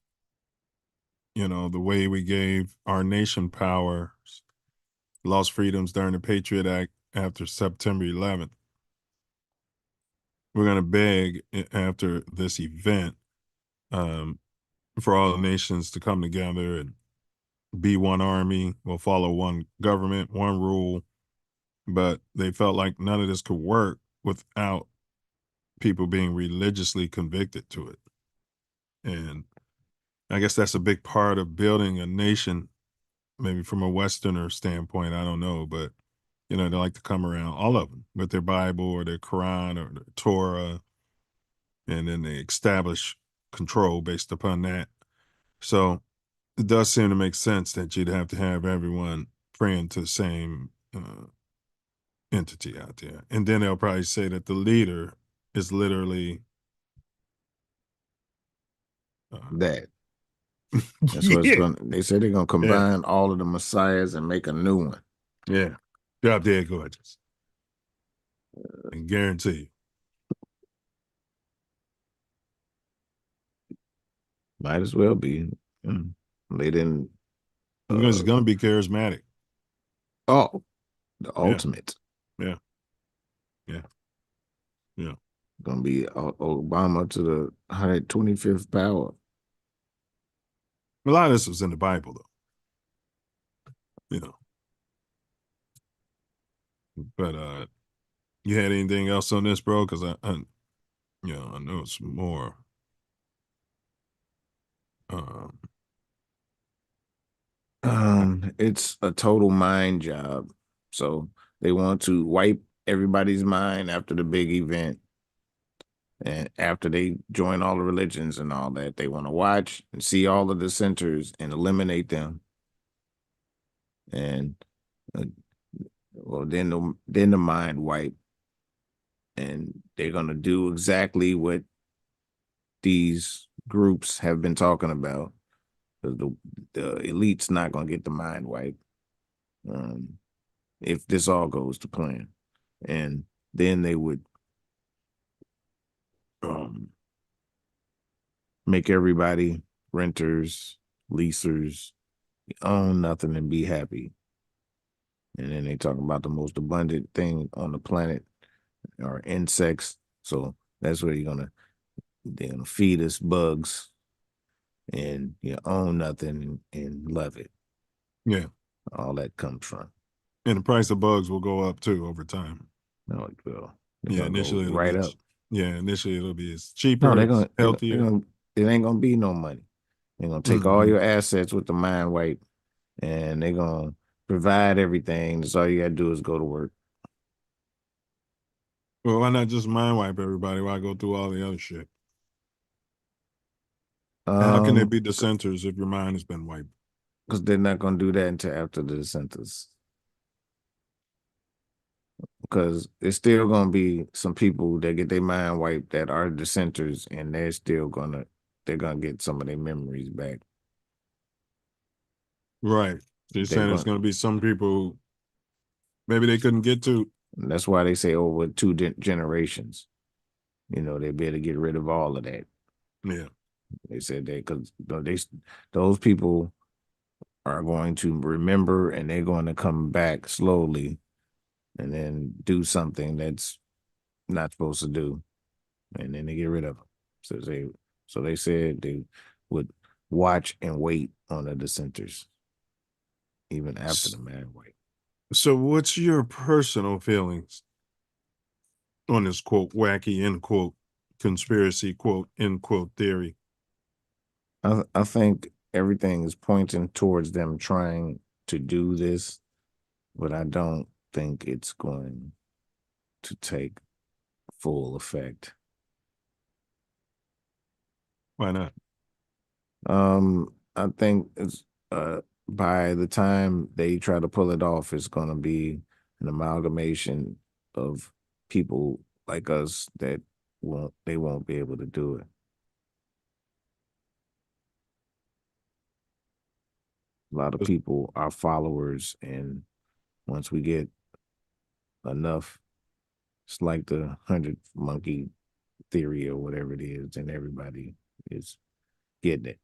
the way we gave our nation powers, lost freedoms during the Patriot Act after September 11th. We're going to beg after this event for all the nations to come together and be one army. We'll follow one government, one rule. But they felt like none of this could work without people being religiously convicted to it. And I guess that's a big part of building a nation, maybe from a Westerner standpoint, I don't know, but they like to come around, all of them, with their Bible or their Quran or their Torah, and then they establish control based upon that. So it does seem to make sense that you'd have to have everyone praying to the same entity out there. And then they'll probably say that the leader is literally That. That's what it's going to, they say they're going to combine all of the messiahs and make a new one. Yeah. Drop dead gorgeous. I guarantee you. Might as well be. They didn't. Because it's going to be charismatic. Oh, the ultimate. Yeah. Going to be Obama to the 125th power. A lot of this was in the Bible, though. But you had anything else on this, bro? Because I know it's more. It's a total mind job. So they want to wipe everybody's mind after the big event. And after they join all the religions and all that, they want to watch and see all the dissenters and eliminate them. And then the mind wipe, and they're gonna do exactly what these groups have been talking about. The elite's not gonna get the mind wipe if this all goes to plan, and then they would make everybody renters, leasers, own nothing and be happy. And then they talk about the most abundant thing on the planet are insects. So that's where they're gonna feed us bugs and you own nothing and love it. Yeah. All that comes from. And the price of bugs will go up too over time. No, it will. Initially it'll right be up. Initially it'll be cheaper, No, they're gonna healthier. It ain't gonna be no money. They're gonna take all your assets with the mind wipe, and they're gonna provide everything. That's all you gotta do is go to work. Well, why not just mind wipe everybody? Why go through all the other shit? How can there be dissenters if your mind has been wiped? Because they're not gonna do that until after the dissenters. Because it's still gonna be some people that get their mind wiped that are dissenters, and they're gonna get some of their memories back. Right. So you're saying there's going to be some people maybe they couldn't get to And that's why they say over two generations, they'll be able to get rid of all of that. Yeah. They said that because those people are going to remember and they're going to come back slowly and then do something that's not supposed to do, and then they get rid of them. So they said they would watch and wait on the dissenters even after the man wait. So what's your personal feelings on this quote wacky end quote conspiracy quote end quote theory? I think everything is pointing towards them trying to do this, but I don't think it's going to take full effect. Why not? I think it's by the time they try to pull it off, it's gonna be an amalgamation of people like us that won't be able to do it. A lot of people are followers, and once we get enough, it's like the 100 monkey theory or whatever it is, and everybody is getting it.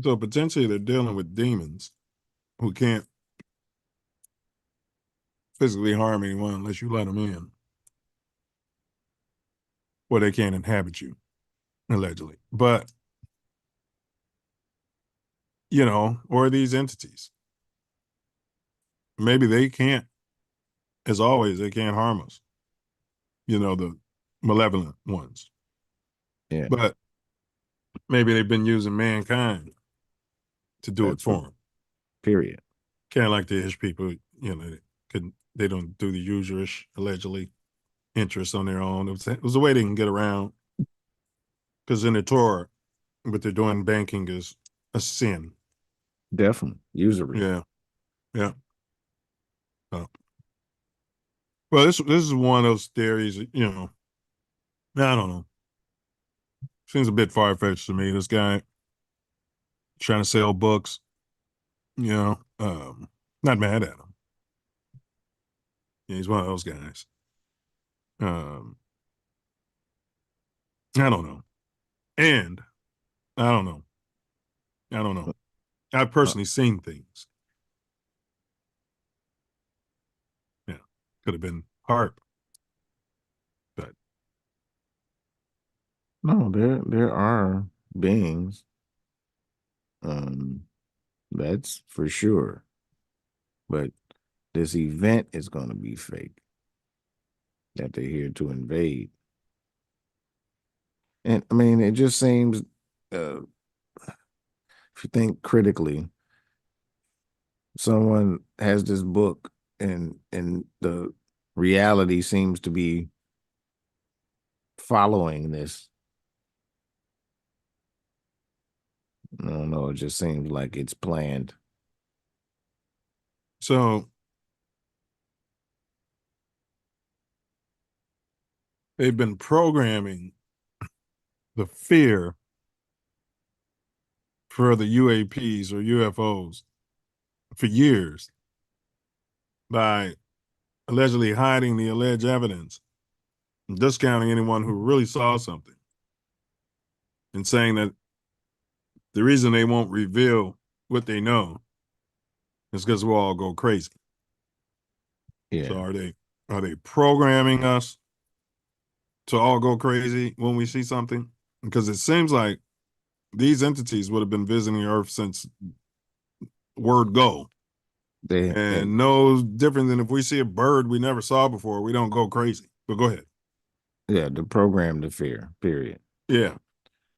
So potentially they're dealing with demons who can't physically harm anyone unless you let them in. Or they can't inhabit you, allegedly. But, or these entities. Maybe they can't, as always, they can't harm us. The malevolent ones. Yeah. But maybe they've been using mankind to do it for them. Period. Kind of like the Ish people, they don't do the usurish, allegedly, interest on their own. It was a way they can get around. Because in the Torah, what they're doing banking is a sin. Definitely. Usury. Yeah. Yeah. Oh. Well, this is one of those theories, I don't know. Seems a bit far-fetched to me. This guy trying to sell books, not mad at him. Yeah, he's one of those guys. I don't know. And I don't know. I've personally seen things. Yeah. Could have been HARP. But no, there are beings. That's for sure. But this event is going to be fake. That they're here to invade. And I mean, it just seems, if you think critically, someone has this book and the reality seems to be following this. I don't know. It just seems like it's planned. So they've been programming the fear for the UAPs or UFOs for years by allegedly hiding the alleged evidence and discounting anyone who really saw something and saying that the reason they won't reveal what they know is because we'll all go crazy. Yeah. So are they programming us to all go crazy when we see something? Because it seems like these entities would have been visiting Earth since word go. And no different than if we see a bird we never saw before, we don't go crazy. But go ahead. Yeah, to program the fear, period. Yeah.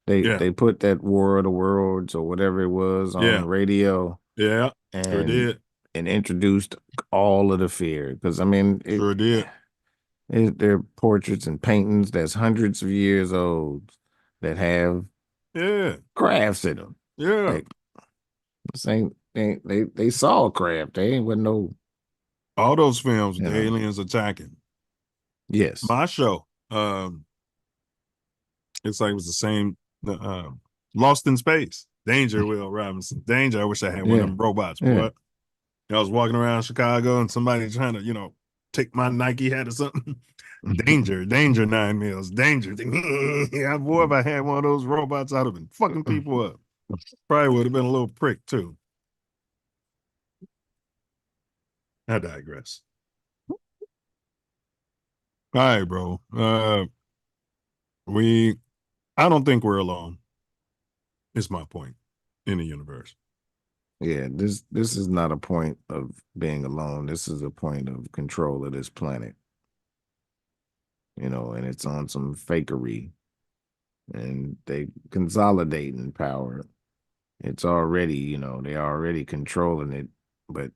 They put that War of the Worlds or whatever it was on the radio. Yeah, and, sure did. And introduced all of the fear. Because, I mean, sure did. They're portraits and paintings that's hundreds of years old that have crafts in them. Yeah. They saw craft. They ain't with no. All those films, the aliens attacking. Yes. My show. It's like it was the same. Lost in Space. Danger, Will Robinson. Danger. I wish I had one of them robots, boy. I was walking around Chicago and somebody trying to, take my Nike hat or something. Danger, 9 mils, danger. Yeah, boy, if I had one of those robots, I'd have been fucking people up. Probably would have been a little prick too. I digress. All right, bro. I don't think we're alone. Is my point in the universe. Yeah, this is not a point of being alone. This is a point of control of this planet. And it's on some fakery, and they consolidating power. It's already, they're already controlling it, but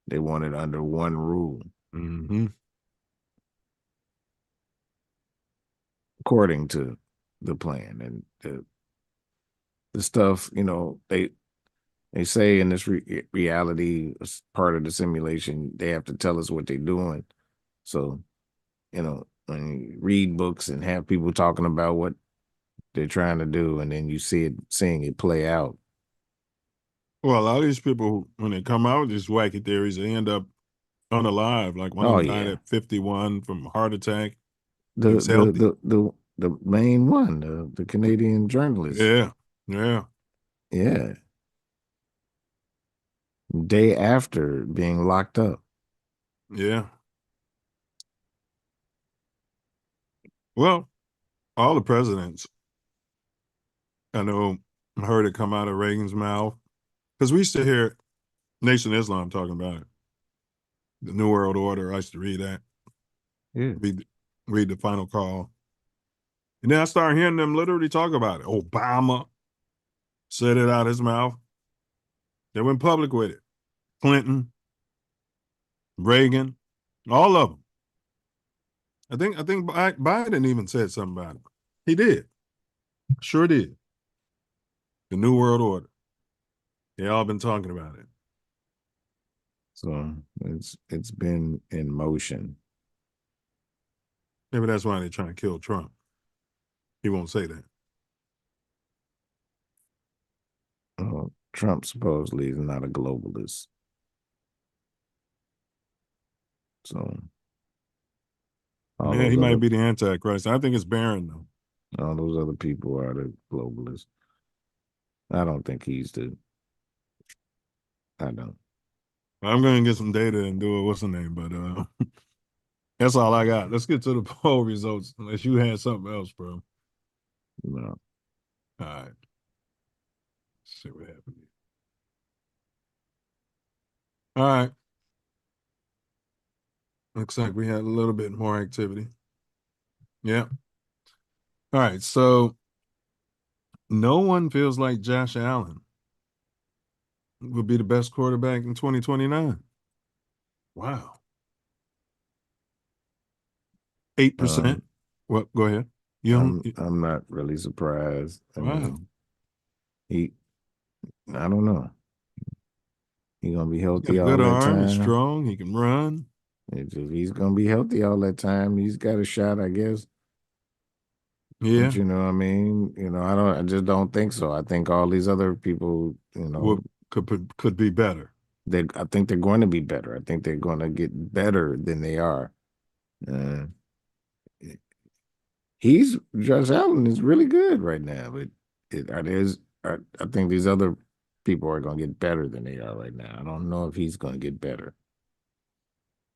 they want it under one rule. Mm-hmm. According to the plan. And the stuff, they say in this reality, as part of the simulation, they have to tell us what they're doing. So, when you read books and have people talking about what they're trying to do, and then you seeing it play out. Well, a lot of these people, when they come out with these wacky theories, they end up unalive. Like one of Oh, them died yeah. at 51 from a heart attack. The He was healthy. the main one, the Canadian journalist. Yeah. Yeah. Day after being locked up. Yeah. Well, all the presidents, I know, heard it come out of Reagan's mouth. Because we used to hear Nation of Islam talking about it. The New World Order. I used to read that. Yeah. Read the final call. And then I started hearing them literally talk about it. Obama said it out his mouth. They went public with it. Clinton, Reagan, all of them. I think Biden even said something about it. He did. Sure did. The New World Order. They all been talking about it. So it's been in motion. Maybe that's why they're trying to kill Trump. He won't say that. Trump supposedly is not a globalist. So Yeah, he might be the Antichrist. I think it's Barron, though. All those other people are the globalists. I don't think he's I don't. I'm going to get some data and do it. What's the name? But that's all I got. Let's get to the poll results, unless you had something else, bro. No. All right. Let's see what happened. All right. Looks like we had a little bit more activity. Yeah. All right. So no one feels like Josh Allen would be the best quarterback in 2029. Wow. 8%. What? Go ahead. I'm not really surprised. I mean, I don't know. He's gonna be healthy all good that arm. time. He's strong. He can run. If he's gonna be healthy all that time, he's got a shot, I guess. Yeah. But you know what I mean? I just don't think so. I think all these other people, could be better. I think they're going to be better. I think they're going to get better than they are. Josh Allen is really good right now, but I think these other people are going to get better than they are right now. I don't know if he's going to get better.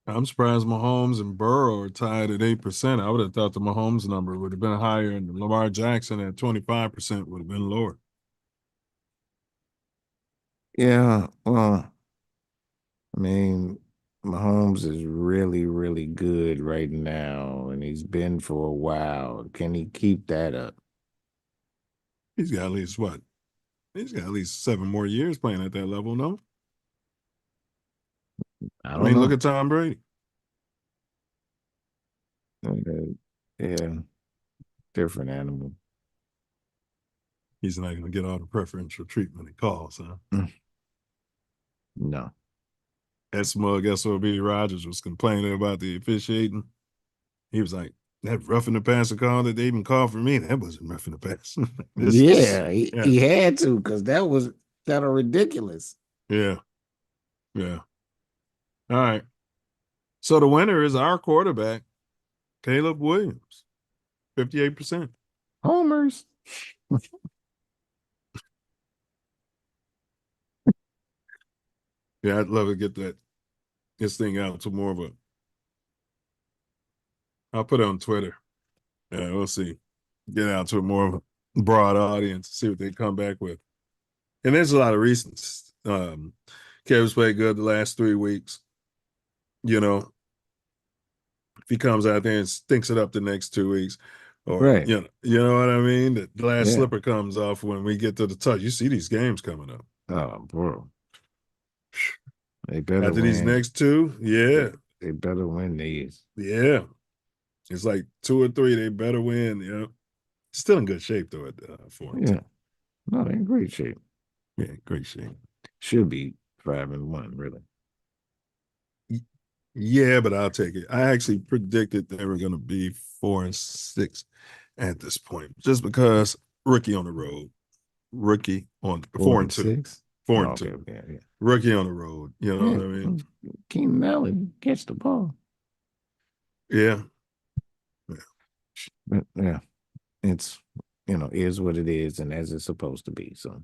I'm surprised Mahomes and Burrow are tied at 8%. I would have thought the Mahomes number would have been higher, and Lamar Jackson at 25% would have been lower. Yeah, well, I mean, Mahomes is really, really good right now, and he's been for a while. Can he keep that up? He's got at least what? He's got at least 7 more years playing at that level, no? I mean, look at Tom Brady. Yeah, different animal. He's not going to get all the preferential treatment he calls, huh? No. That smug SOB Rogers was complaining about the officiating. He was like, that roughing the passer call that they even called for me, that wasn't roughing the passer. He had to, because that was kind of ridiculous. Yeah. All right. So the winner is our quarterback, Caleb Williams, 58%. Homers. Yeah, I'd love to get this thing out to more of I'll put it on Twitter. Yeah, we'll see. Get out to a more of a broad audience, see what they come back with. And there's a lot of reasons. Caleb's played good the last 3 weeks. You know, if he comes out there and stinks it up the next 2 weeks, or Right. you know what I mean? The last Yeah. slipper comes off when we get to the touch. You see these games coming up. Oh, bro. They better After win. these next two, yeah. They better win these. Yeah. It's like 2 or 3, they better win. You know, still in good shape though at 4-2. Yeah. No, they're in great shape. Yeah, great shape. Should be 5-1, really. Yeah, but I'll take it. I actually predicted they were going to be 4-6 at this point, just because rookie on the road, rookie on 4-2, 6. 4-2, Okay, yeah. rookie on the road. You know what I mean? Keenan Allen catch the ball. Yeah. But yeah, it's is what it is, and as it's supposed to be. So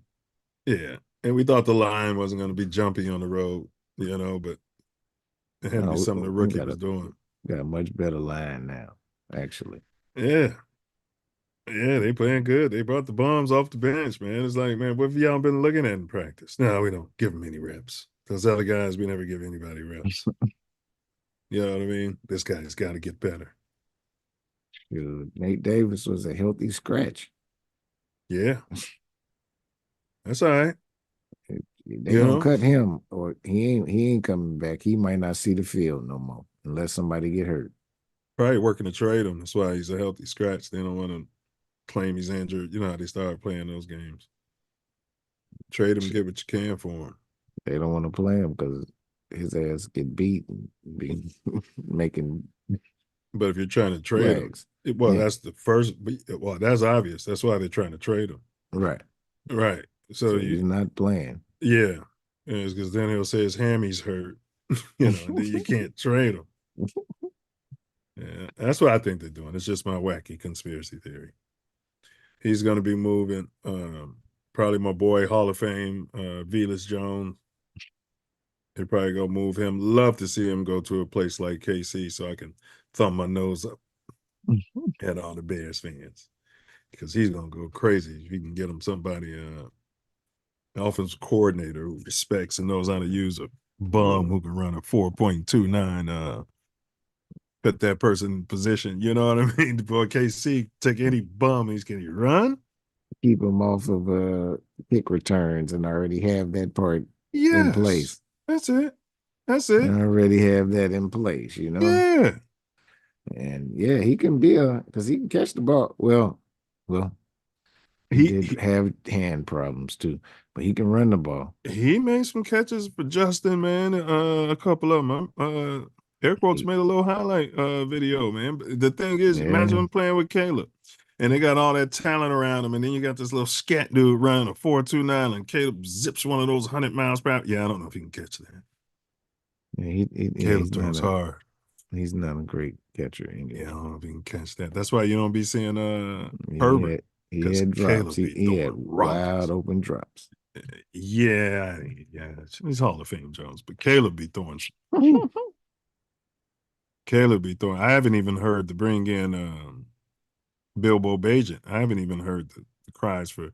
Yeah, and we thought the line wasn't going to be jumpy on the road, but it had to be something the rookie was doing. Got a much better line now, actually. Yeah. Yeah, they playing good. They brought the bombs off the bench, man. It's like, man, what have y'all been looking at in practice? No, we don't give them any reps. Those other guys, we never give anybody reps. You know what I mean? This guy's got to get better. Dude, Nate Davis was a healthy scratch. Yeah. That's all right. They gonna cut him, or he ain't coming back. He might not see the field no more unless somebody get hurt. Probably working to trade him. That's why he's a healthy scratch. They don't want to claim he's injured. You know how they start playing those games. Trade him, get what you can for him. They don't want to play him because his ass get beat and be making. But if you're trying to trade him, that's the first. Well, that's obvious. That's why they're trying to trade him. Right. Right. So he's not playing. Yeah. It's because then he'll say his hammy's hurt. And then you can't trade him. Yeah, that's what I think they're doing. It's just my wacky conspiracy theory. He's going to be moving. Probably my boy, Hall of Fame, Velus Jones. They're probably going to move him. Love to see him go to a place like KC so I can thumb my nose up at all the Bears fans. Because he's going to go crazy if he can get him somebody, offensive coordinator who respects and knows how to use a bum who can run a 4.29, put that person in position. You know what I mean? Boy, KC, take any bum, can he run? Keep him off of kick returns and already have that part in place. That's it. That's it. I already have that in place, Yeah. And yeah, he can be because he can catch the ball. Well, he did have hand problems too, but he can run the ball. He made some catches for Justin, man. A couple of them. Air quotes made a little highlight video, man. But the thing is, imagine him playing with Caleb, and they got all that talent around him, and then you got this little scat dude running a 4.29, and Caleb zips one of those 100 miles per hour. Yeah, I don't know if he can catch that. Yeah, Caleb throws hard. He's not a great catcher anyway. Yeah, I don't know if he can catch that. That's why you don't be seeing Herbert. He had drops. He had wide open drops. Yeah. He's Hall of Fame Jones, but Caleb be throwing. Caleb be throwing. I haven't even heard to bring in Bilbo Bajan. I haven't even heard the cries for.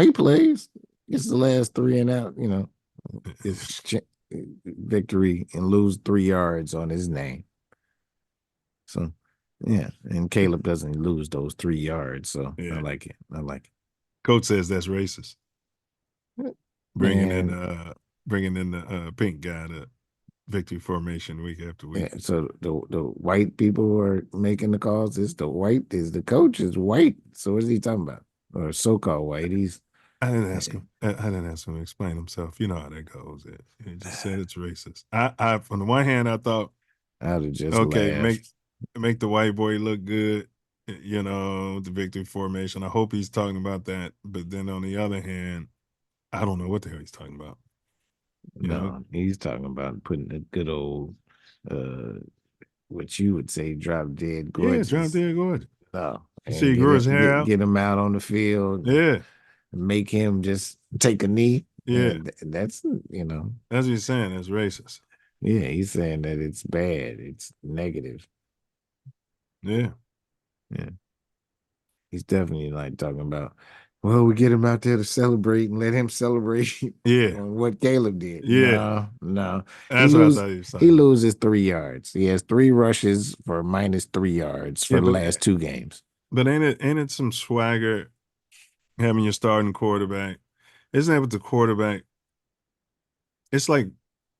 He plays. It's the last 3 and out. It's victory and lose 3 yards on his name. So. Yeah, and Caleb doesn't lose those 3 yards, so I like it. Coach says that's racist. Bringing in the pink guy to victory formation week after week. Yeah, so the white people who are making the calls. The coach is white. So what is he talking about? Or so-called white? I didn't ask him. I didn't ask him to explain himself. You know how that goes. He just said it's racist. I on the one hand, I thought I'd have just laughed. Make the white boy look good, the victory formation. I hope he's talking about that. But then on the other hand, I don't know what the hell he's talking about. He's talking about putting the good old what you would say drop dead Yeah, drop gorgeous. dead gorgeous. No. You And see, he grew his hair out. get him out on the field. Yeah. Make him just take a knee. Yeah. And that's, you know. That's what he's saying. That's racist. Yeah, he's saying that it's bad. It's negative. Yeah. Yeah. He's definitely like talking about, well, we get him out there to celebrate and let him celebrate Yeah. on what Caleb did. Yeah. No. That's what I thought he was talking He about. loses 3 yards. He has 3 rushes for -3 yards for Yeah, the but- last 2 games. But ain't it some swagger having your starting quarterback? Isn't that what the quarterback? It's like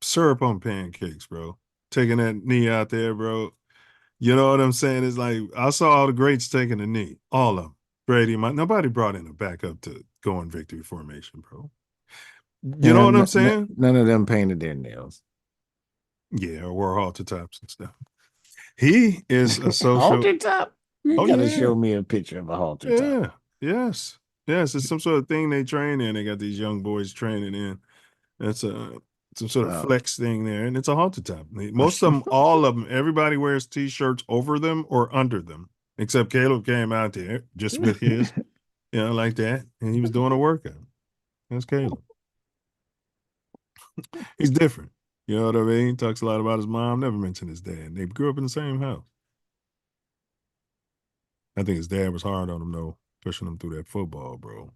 syrup on pancakes, bro. Taking that knee out there, bro. You know what I'm saying? It's like I saw all the greats taking a knee, all of them. Brady, nobody brought in a backup to go in victory formation, bro. You know what I'm saying? None of them painted their nails. Yeah, or wore halter tops and stuff. He is a social halter top. You Oh, gotta yeah. show me a picture of a halter top. Yeah. Yes. Yes. It's some sort of thing they train in. They got these young boys training in. That's some sort of flex thing there, and it's a halter top. Most of them, all of them, everybody wears t-shirts over them or under them, except Caleb came out there just with his, like that, and he was doing a workout. That's Caleb. He's different. You know what I mean? He talks a lot about his mom, never mentioned his dad. They grew up in the same house. I think his dad was hard on him, though, pushing him through that football, bro.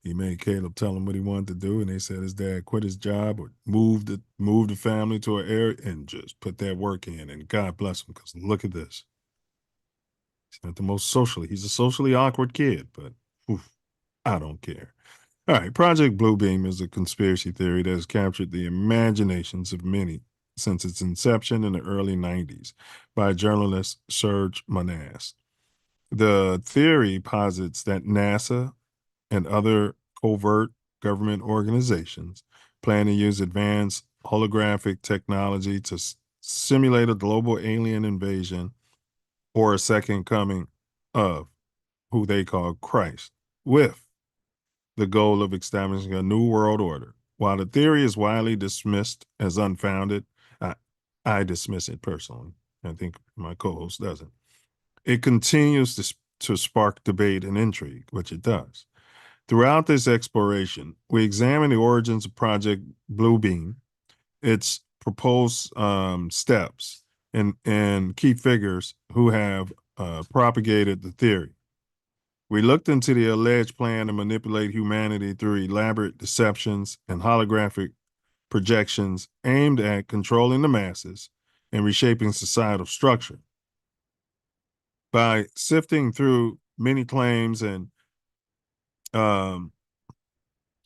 He made Caleb tell him what he wanted to do, and they said his dad quit his job or moved the family to an area and just put that work in. And God bless him, because look at this. He's not the most he's a socially awkward kid, but I don't care. All right, Project Bluebeam is a conspiracy theory that has captured the imaginations of many since its inception in the early 90s by journalist Serge Manasse. The theory posits that NASA and other covert government organizations plan to use advanced holographic technology to simulate a global alien invasion or a second coming of who they call Christ, with the goal of establishing a new world order. While the theory is widely dismissed as unfounded, I dismiss it personally. I think my co-host doesn't. It continues to spark debate and intrigue, which it does. Throughout this exploration, we examine the origins of Project Bluebeam, its proposed steps, and key figures who have propagated the theory. We looked into the alleged plan to manipulate humanity through elaborate deceptions and holographic projections aimed at controlling the masses and reshaping societal structure. By sifting through many claims and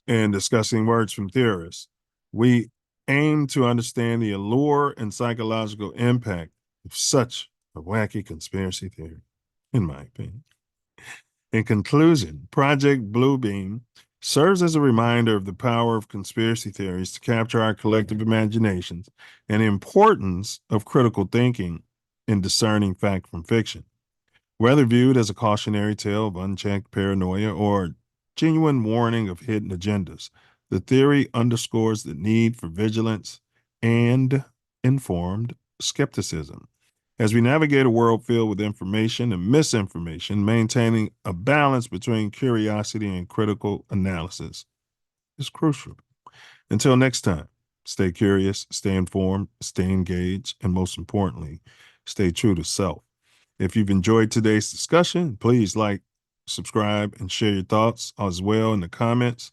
discussing words from theorists, we aim to understand the allure and psychological impact of such a wacky conspiracy theory, in my opinion. In conclusion, Project Bluebeam serves as a reminder of the power of conspiracy theories to capture our collective imaginations and the importance of critical thinking in discerning fact from fiction. Whether viewed as a cautionary tale of unchecked paranoia or genuine warning of hidden agendas, the theory underscores the need for vigilance and informed skepticism. As we navigate a world filled with information and misinformation, maintaining a balance between curiosity and critical analysis is crucial. Until next time, stay curious, stay informed, stay engaged, and most importantly, stay true to self. If you've enjoyed today's discussion, please like, subscribe, and share your thoughts as well in the comments.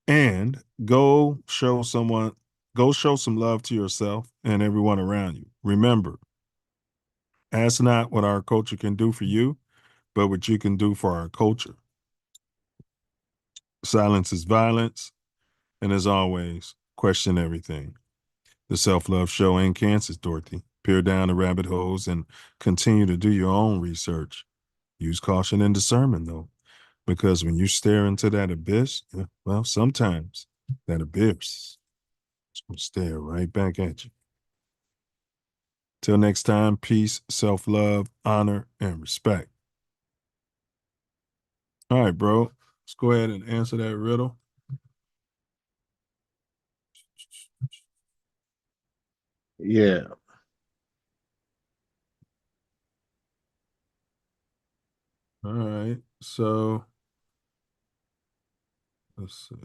And go show some love to yourself and everyone around you. Remember, ask not what our culture can do for you, but what you can do for our culture. Silence is violence. And as always, question everything. The Self Love Show ain't Kansas, Dorothy. Peer down the rabbit holes and continue to do your own research. Use caution and discernment, though, because when you stare into that abyss, well, sometimes that abyss will stare right back at you. Till next time, peace, self-love, honor, and respect. All right, bro. Let's go ahead and answer that riddle. Yeah. All right. So let's see.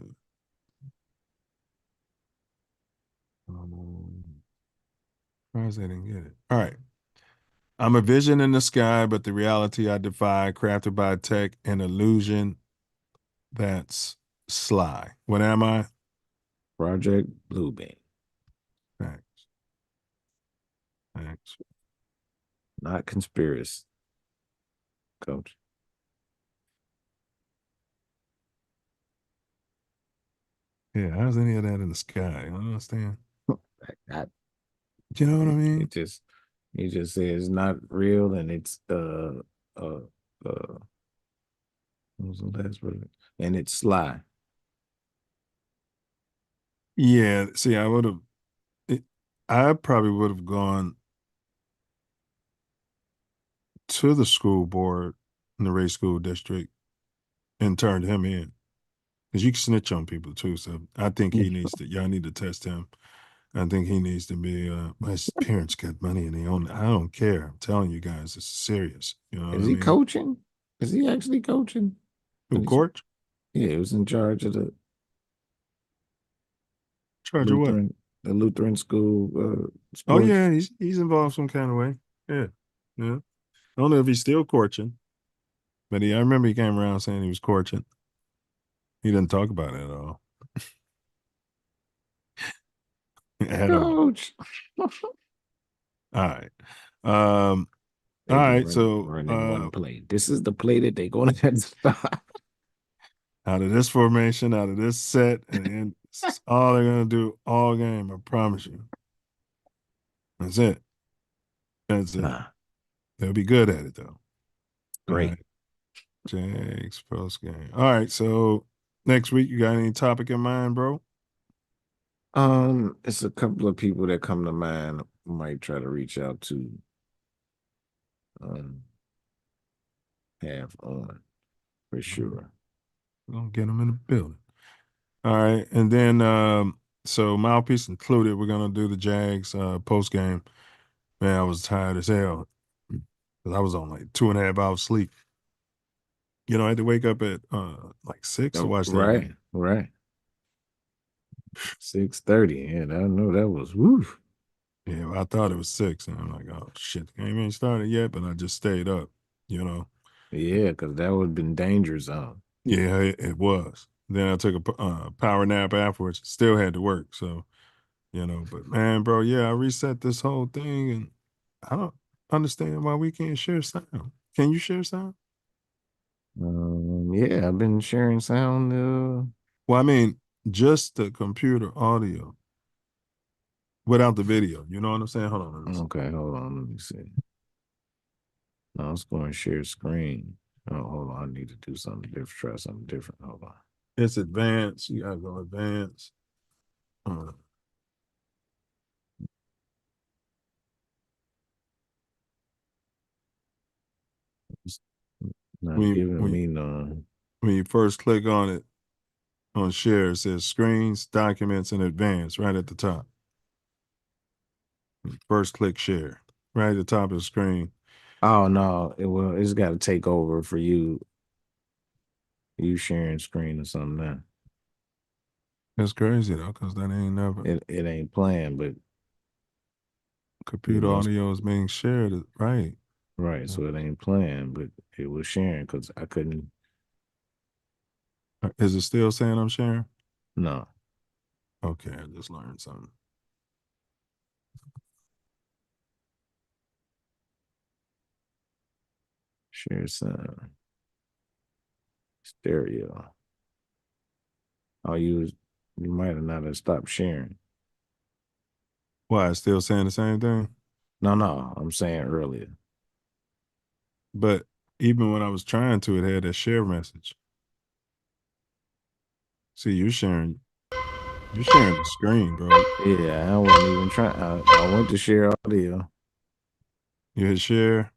Surprised I didn't get it. All right. I'm a vision in the sky, but the reality I defy, crafted by tech, an illusion that's sly. What am I? Project Bluebeam. Thanks. Thanks. Not conspiracy, coach. Yeah, how's any of that in the sky? I don't understand. I, You know what I mean? He just says it's not real and it's what was the last word? And it's sly. Yeah, see, I probably would have gone to the school board in the Ray School District and turned him in. Because you can snitch on people too. So I think y'all need to test him. I think he needs to be, his parents got money and they own it. I don't care. I'm telling you guys, it's serious. You know what Is I he mean? coaching? Is he actually coaching? Who, coach? Yeah, he was in charge of the Charge of what? The Lutheran school Oh sports. yeah, he's involved some kind of way. Yeah. Yeah. I don't know if he's still coaching, but I remember he came around saying he was coaching. He didn't talk about it at all. At all. Coach. All right. All right. Running one play. This is the play that they're going to have to stop. Out of this formation, out of this set, and it's all they're gonna do all game. I promise you. That's it. That's it. Nah. They'll be good at it though. Great. All right. Jake's post game. All right. So next week, you got any topic in mind, bro? It's a couple of people that come to mind. Might try to reach out to. Have on for sure. We're gonna get them in the building. All right, and then so mouthpiece included, we're gonna do the Jags post game. Man, I was tired as hell because I was on like 2.5 hours sleep. You know, I had to wake up at like 6 to watch that Right, game. right. 6:30. And I know that was woof. Yeah, well, I thought it was 6, and I'm like, oh shit, the game ain't started yet, but I just stayed up. You know. Yeah, because that would have been danger zone. Yeah, it was. Then I took a power nap afterwards. Still had to work, so you know. But man, bro, yeah, I reset this whole thing, and I don't understand why we can't share sound. Can you share sound? Yeah, I've been sharing sound. Well, I mean, just the computer audio without the video. You know what I'm saying? Hold on. Okay, hold on. Let me see. No, let's go and share screen. Oh, hold on. I need to do something different. Try something different. Hold on. It's advanced. You gotta go advanced. It's not giving me none. When you first click on it, on share, it says screens, documents, and advanced right at the top. First click share, right at the top of the screen. Oh no, it's got to take over for you. You sharing screen or something now. That's crazy though, because that ain't never. It ain't playing, but computer audio is being shared, right? Right, so it ain't playing, but it was sharing because I couldn't. Is it still saying I'm sharing? No. Okay, I just learned something. Share sound. Stereo. Oh, you might have not have stopped sharing. Why? It's still saying the same thing? No, I'm saying earlier. But even when I was trying to, it had a share message. See, you're sharing the screen, bro. Yeah, I wasn't even trying. I went to share audio. You hit share.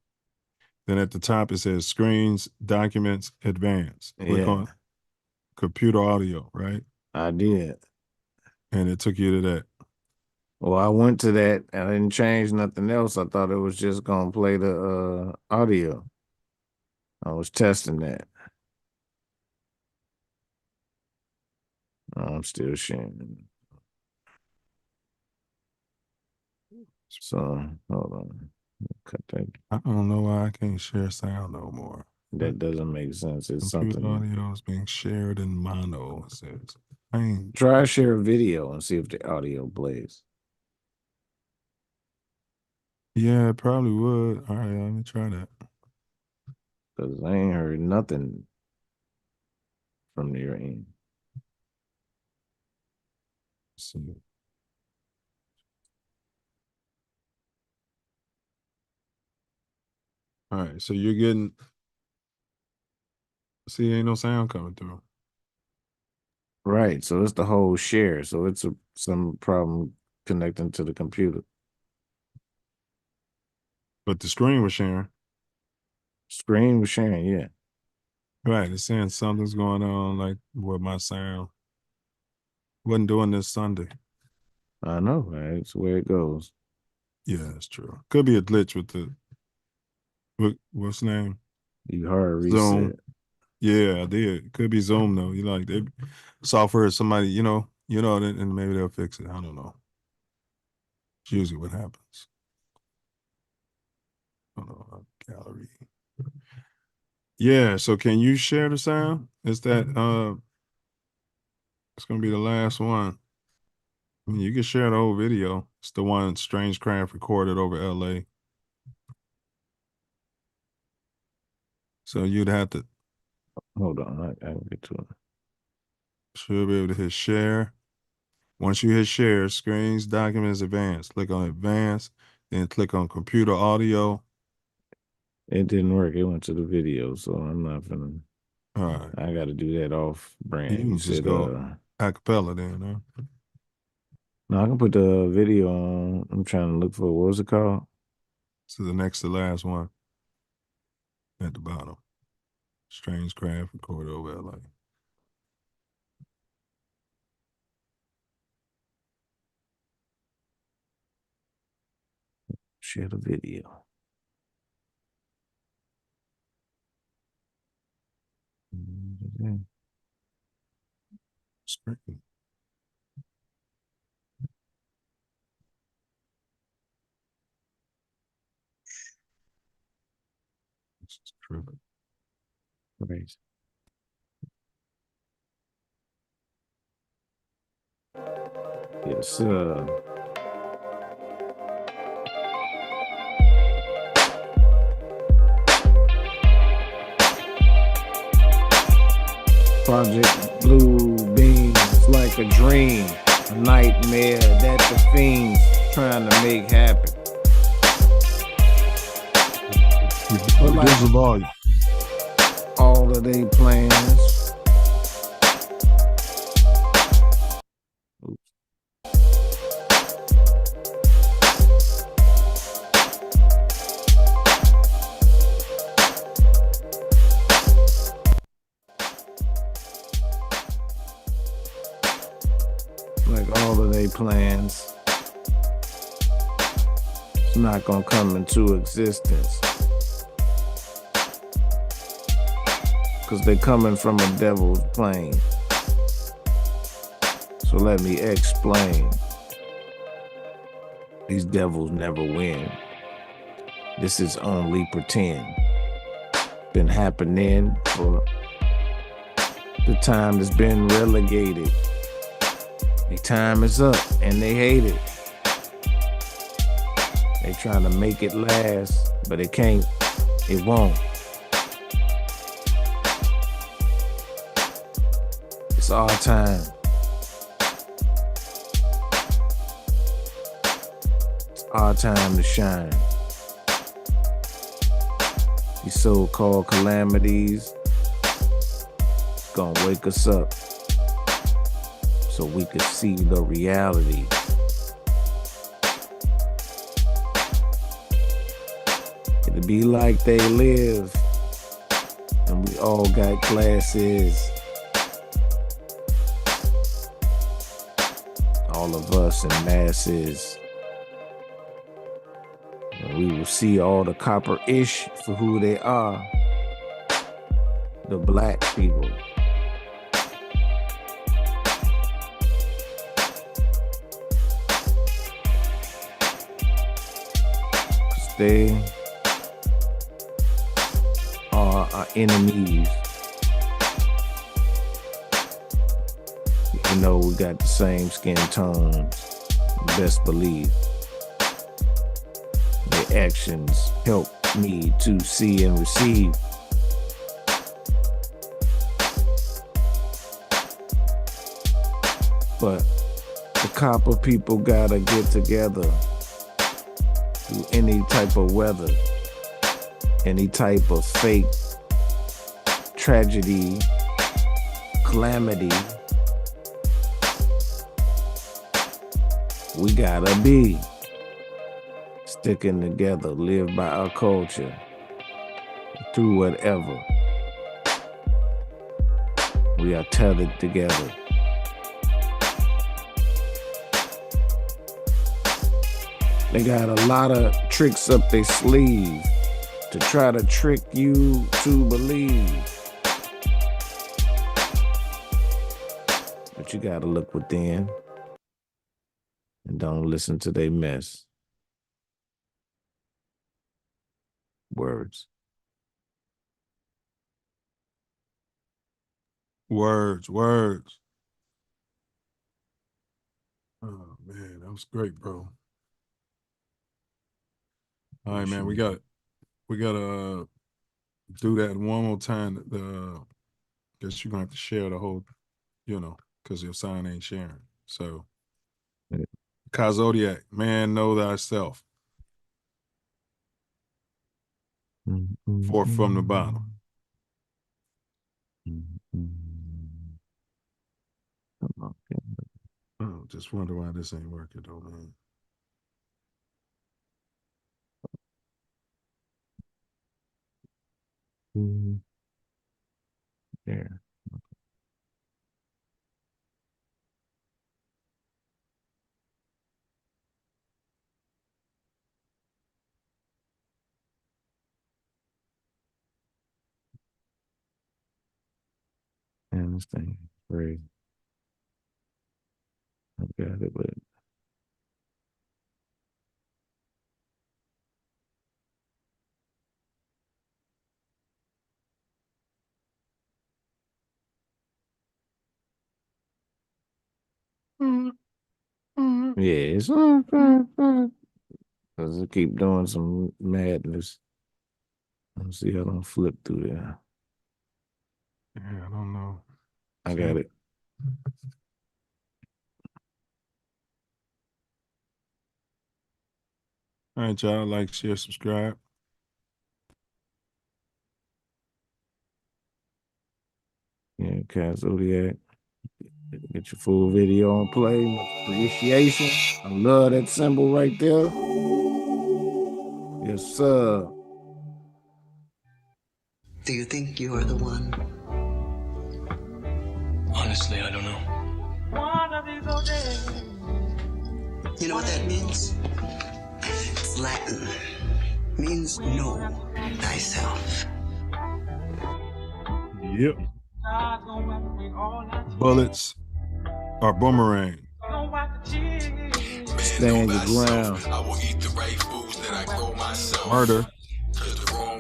Then at the top it says screens, documents, advanced. Click on computer audio, right? I did. And it took you to that. Well, I went to that and I didn't change nothing else. I thought it was just gonna play the audio. I was testing that. I'm still sharing. So hold on. Cut that. I don't know why I can't share sound no more. That doesn't make sense. It's Computer something. audio is being shared in mono. It says, I ain't. Try share a video and see if the audio plays. Yeah, it probably would. All right, let me try that. Because I ain't heard nothing from your end. Let's see. All right, so you're getting. See, ain't no sound coming through. Right. So it's the whole share. So it's some problem connecting to the computer. But the screen was sharing. Screen was sharing, yeah. Right, it's saying something's going on, like with my sound. Wasn't doing this Sunday. I know, right? It's where it goes. Yeah, that's true. Could be a glitch with the what's the name? You hard reset. Zoom. Yeah, I did. Could be Zoom though. You like they software is somebody, and maybe they'll fix it. I don't know. It's usually what happens. Hold on, gallery. Yeah, so can you share the sound? It's that it's gonna be the last one. I mean, you can share the whole video. It's the one Strange Craft recorded over LA. So you'd have to hold on, I can get to it. Should be able to hit share. Once you hit share, screens, documents, advanced. Click on advanced, then click on computer audio. It didn't work. It went to the video, so I'm not gonna. All right. I got to do that off brand. You can just go acapella then, huh? No, I can put the video on. I'm trying to look for what was it called? So the next to last one at the bottom. Strange Craft recorded over LA. Share the video. Screen. This is tripping. Right. Yes, Project Blue Beams like a dream, a nightmare that the fiends trying to make happen. Reduce the volume. All of they plans. Oops. Like all of they plans, it's not gonna come into existence. Because they're coming from a devil's plane. So let me explain. These devils never win. This is only pretend. Been happening for the time that's been relegated. Their time is up and they hate it. They trying to make it last, but it can't. It won't. It's our time. It's our time to shine. These so-called calamities gonna wake us up so we could see the reality. It'll be like they live and we all got classes. All all of us in masses. And we will see all the copper-ish for who they are, the black people. 'Cause they are our enemies. You know we got the same skin tone, best believe. Their actions help me to see and receive. But the copper people gotta get together through any type of weather, any type of fake tragedy, calamity. We gotta be sticking together, live by our culture through whatever. We are tethered together. They got a lot of tricks up their sleeve to try to trick you to believe. But you gotta look within and don't listen to their mess. Words. Words. Oh man, that was great, bro. All right, man, we gotta do that one more time. Guess you're gonna have to share the whole, because your sign ain't sharing. So, Zodiac, man, know thyself. Fourth from the bottom. Oh, just wonder why this ain't working though, man. There. Man, this thing is crazy. I got it, but yeah, it's because it keep doing some madness. Let's see how I don't flip through there. Yeah, I don't know. I got it. All right, y'all. Like, share, subscribe. Yeah, Cat Zodiac. Get your full video on play. Much appreciation. I love that symbol right there. Yes, sir. Do you think you are the one? Honestly, I don't know. You know what that means? It's Latin. Means know thyself. Yep. Bullets are boomerang. Stand your ground. Murder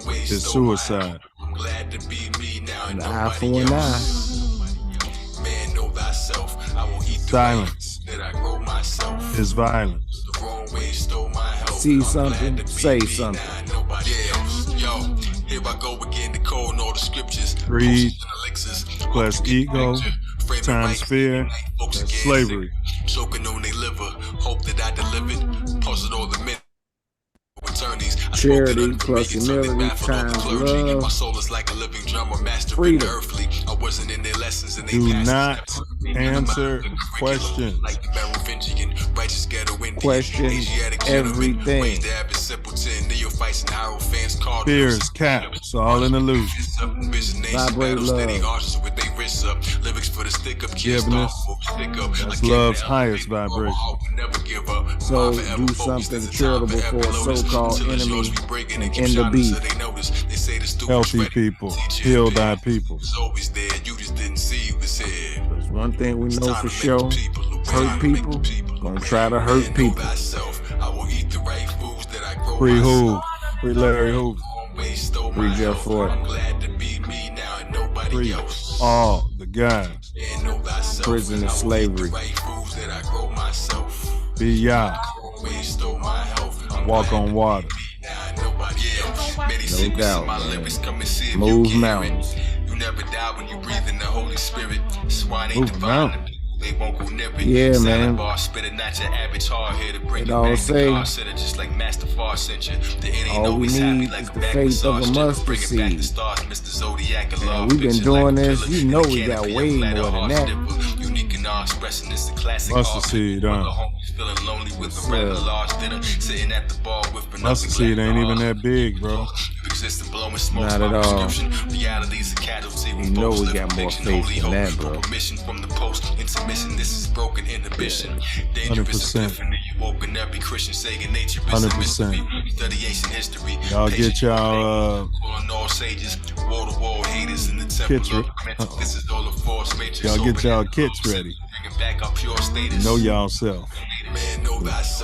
is suicide. An eye for an eye. Silence is violence. See something, say something. Greed plus ego times fear, that's slavery. Charity plus humility times love. Freedom. Do not answer questions. Question everything. Fear is cap. It's all in the loop. Vibrate love. Forgiveness. That's love's highest vibration. So do something charitable for a so-called enemy and end the beef. Healthy people, heal thy people. There's one thing we know for sure: hurt people gonna try to hurt people. Free Hooves, free Larry Hooves, free Jeff Ford, free all the guys. Prison and slavery. Be Yah. Walk on water. No doubt, man. Move mountains. Move mountains. Yeah, man. It all say all we need is the faith of a mustard seed. And we've been doing this. You know we got way more than that. Mustard seed, Mustard seed ain't even that big, bro. Not at all. You know we got more faith than that, bro. 100%. 100%. Y'all get y'all kits ready. Y'all get y'all kits ready. Know y'all self.